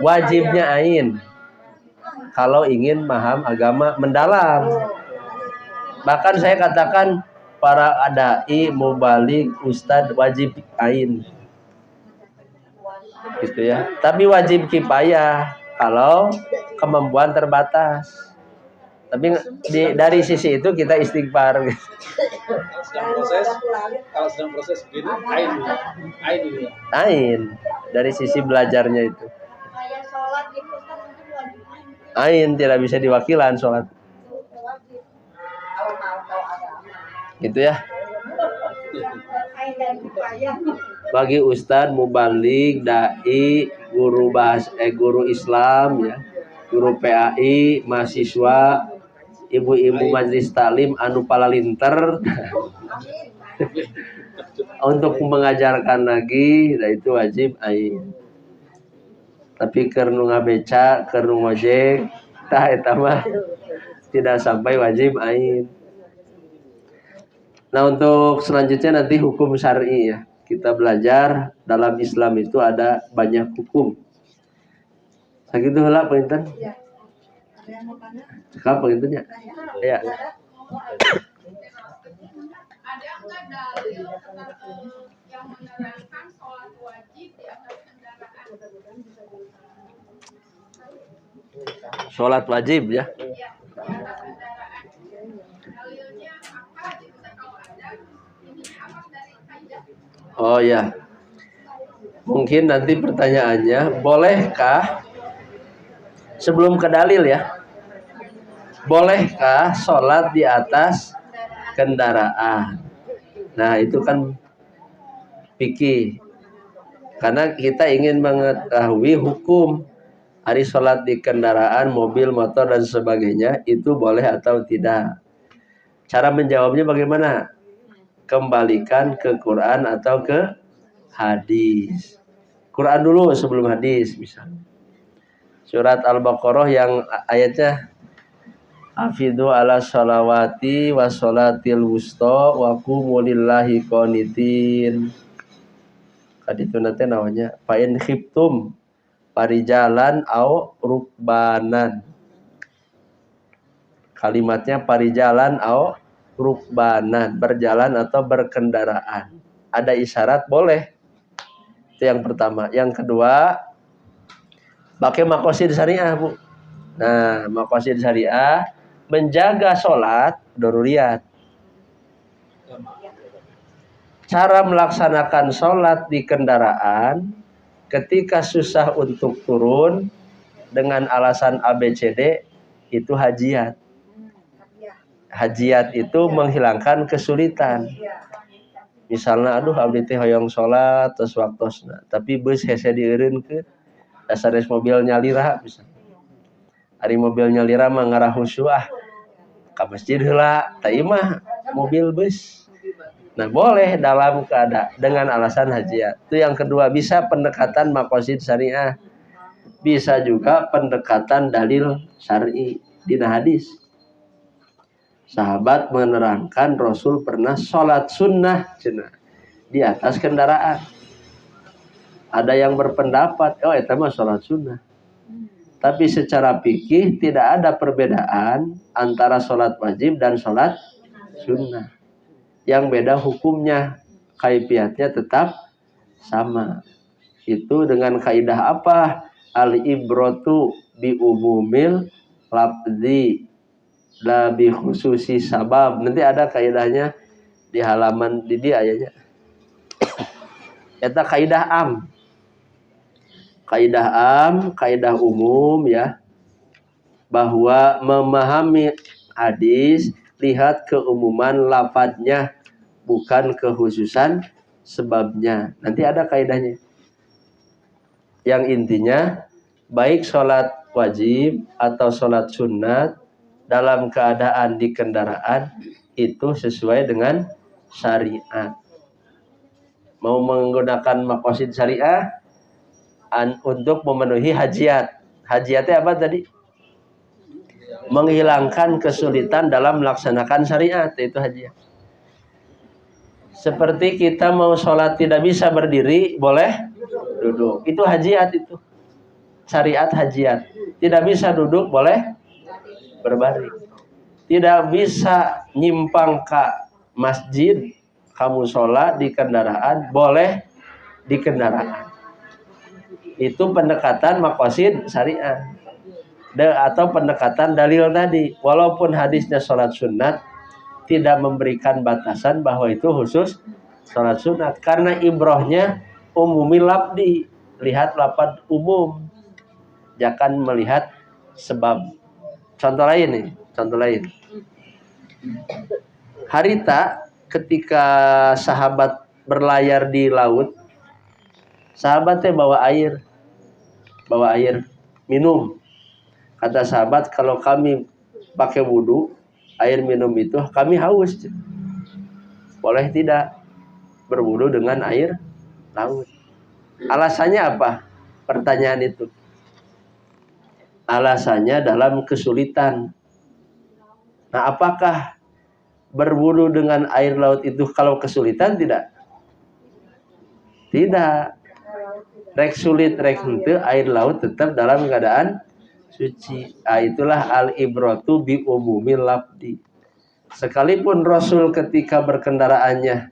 Speaker 1: Wajibnya ain. Kalau ingin paham agama mendalam. Bahkan saya katakan para dai, mubalik, ustad wajib ain. Gitu ya. Tapi wajib kifayah kalau kemampuan terbatas. Tapi dari sisi itu kita istighfar.
Speaker 3: Kalau sedang proses begini, ain dulu.
Speaker 1: Ain dari sisi belajarnya itu. Ain tidak bisa diwakilan sholat. Gitu ya. Bagi ustadz, mubalik, dai, guru Islam ya, guru PAI, mahasiswa ibu-ibu majelis taklim anu palalinter untuk mengajarkan lagi, nah itu wajib ain. Tapi keur nu ngabeca, keur nu ngojek, tah eta mah tidak sampai wajib ain. Nah, untuk selanjutnya nanti hukum syar'i ya. Kita belajar dalam Islam itu ada banyak hukum. Sakitu heula punten.
Speaker 4: Iya. Ada yang mau tanya?
Speaker 1: Cekap punten nya. Ya.
Speaker 5: Ada nggak dalil yang menerangkan sholat wajib di atas kendaraan?
Speaker 1: Sholat wajib ya.
Speaker 5: Ya, di atas kendaraan. Dalilnya apa? Bisa kalau ada, ini apa dari kaidah?
Speaker 1: Oh ya. Mungkin nanti pertanyaannya, bolehkah sebelum ke dalil ya? Bolehkah sholat di atas kendaraan? Nah, itu kan fikih. Karena kita ingin mengetahui hukum hari sholat di kendaraan, mobil, motor, dan sebagainya, itu boleh atau tidak. Cara menjawabnya bagaimana? Kembalikan ke Quran atau ke hadis. Quran dulu sebelum hadis, misalnya. Surat Al-Baqarah yang ayatnya Afidu ala sholawati wa sholatil wusta wa qumu lillahi qanitin. Kaditu nanti namanya fa'in khiftum parijalan au rukbanan. Kalimatnya parijalan au rukbanan, berjalan atau berkendaraan. Ada isyarat boleh. Itu yang pertama. Yang kedua, pakai maqasid syariah, Bu. Nah, maqasid syariah menjaga sholat daruriyat. Cara melaksanakan sholat di kendaraan ketika susah untuk turun dengan alasan ABCD itu hajiat. Hajiat itu menghilangkan kesulitan. Misalnya, aduh abdi teh hoyong sholat terus waktosna, tapi bus hese dieureun ke dasar mobil nyalira misalnya. Ari mobil nyalira mah ngarah husyuah ka masjid heula, tah ieu mah mobil bus. Nah, boleh dalam keadaan dengan alasan hajiat. Itu yang kedua, bisa pendekatan maqasid syariah. Bisa juga pendekatan dalil syar'i dina hadis. Sahabat menerangkan Rasul pernah sholat sunnah cenah di atas kendaraan. Ada yang berpendapat, oh itu mah sholat sunnah. Tapi secara fikih tidak ada perbedaan antara sholat wajib dan sholat sunnah. Yang beda hukumnya, kaifiatnya tetap sama. Itu dengan kaidah apa? Al-ibratu bi umumil lafzi la bi khususi sabab. Nanti ada kaidahnya di halaman di dia ayatnya. Eta kaidah am. Kaidah am, kaidah umum ya. Bahwa memahami hadis lihat keumuman lafadznya bukan kekhususan sebabnya. Nanti ada kaidahnya. Yang intinya baik sholat wajib atau sholat sunat dalam keadaan di kendaraan itu sesuai dengan syariat. Mau menggunakan maqasid syariah untuk memenuhi hajiat. Hajiatnya apa tadi? Menghilangkan kesulitan dalam melaksanakan syariat, itu hajiat. Seperti kita mau sholat tidak bisa berdiri, boleh duduk. Itu hajiat itu. Syariat hajiat. Tidak bisa duduk, boleh berbaring. Tidak bisa nyimpang ke masjid, kamu sholat di kendaraan, boleh di kendaraan. Itu pendekatan maqasid syariah. Atau pendekatan dalil tadi. Walaupun hadisnya sholat sunat, tidak memberikan batasan bahwa itu khusus sholat sunat. Karena ibrohnya umumil labdi. Lihat lafaz umum. Jangan melihat sebab. Contoh lain nih. Contoh lain. Harita ketika sahabat berlayar di laut, sahabatnya bawa air minum. Kata sahabat, kalau kami pakai wudu air minum itu kami haus. Boleh tidak berwudu dengan air laut? Alasannya apa? Pertanyaan itu. Alasannya dalam kesulitan. Nah, apakah berwudu dengan air laut itu kalau kesulitan tidak? Tidak. Rek sulit rek henteu air laut tetap dalam keadaan suci. Itulah al-ibratu bi umumil lafdi. Sekalipun Rasul ketika berkendaraannya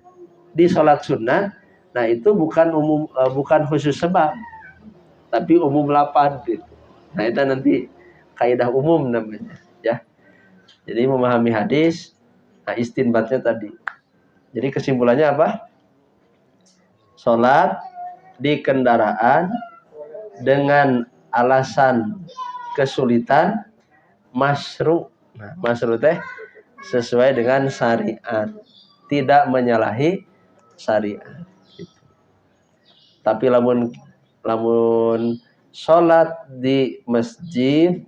Speaker 1: di sholat sunnah, nah itu bukan umum, bukan khusus sebab, tapi umum lapan gitu. Nah itu nanti kaidah umum namanya, ya. Jadi memahami hadis, nah istinbatnya tadi. Jadi kesimpulannya apa? Sholat di kendaraan dengan alasan kesulitan masyru'. Nah, masyru' teh sesuai dengan syariat, tidak menyalahi syariat. Tapi lamun sholat di masjid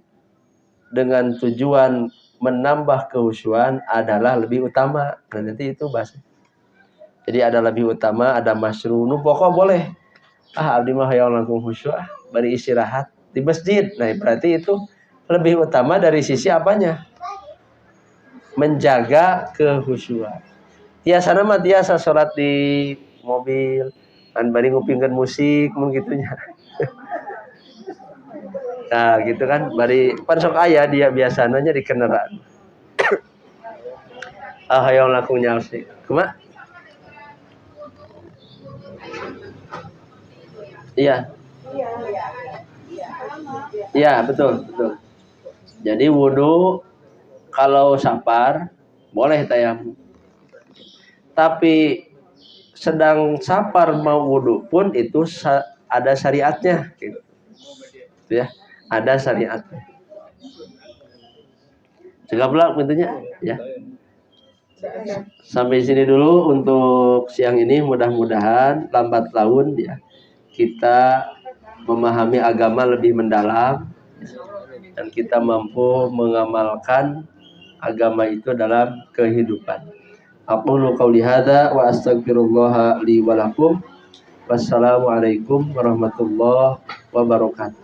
Speaker 1: dengan tujuan menambah kehusyuan adalah lebih utama. Nah, nanti itu bahas. Jadi ada lebih utama, ada masyru'. Nu pokok boleh. Abdi mah hayang langkung khusyuk, bari istirahat di masjid. Nah, berarti itu lebih utama dari sisi apanya? Menjaga kehusyuan. Tiasana mah tiasa sholat di mobil, kan bari ngupingkeun musik mun gitunya. Nah, gitu kan bari pan sok aya dia biasanya di kendaraan. Hayang langkung nyaosih. Kumaha? Iya. Iya, betul. Jadi wudu kalau safar boleh tayamum. Tapi sedang safar mau wudu pun itu ada syariatnya gitu. Ya, ada syariatnya. Cegaplah pintunya ya. Sampai sini dulu untuk siang ini, mudah-mudahan lambat laun ya kita memahami agama lebih mendalam dan kita mampu mengamalkan agama itu dalam kehidupan. Aqulu qouli hadza wa astaghfirullah li wa lakum. Wassalamualaikum warahmatullahi wabarakatuh.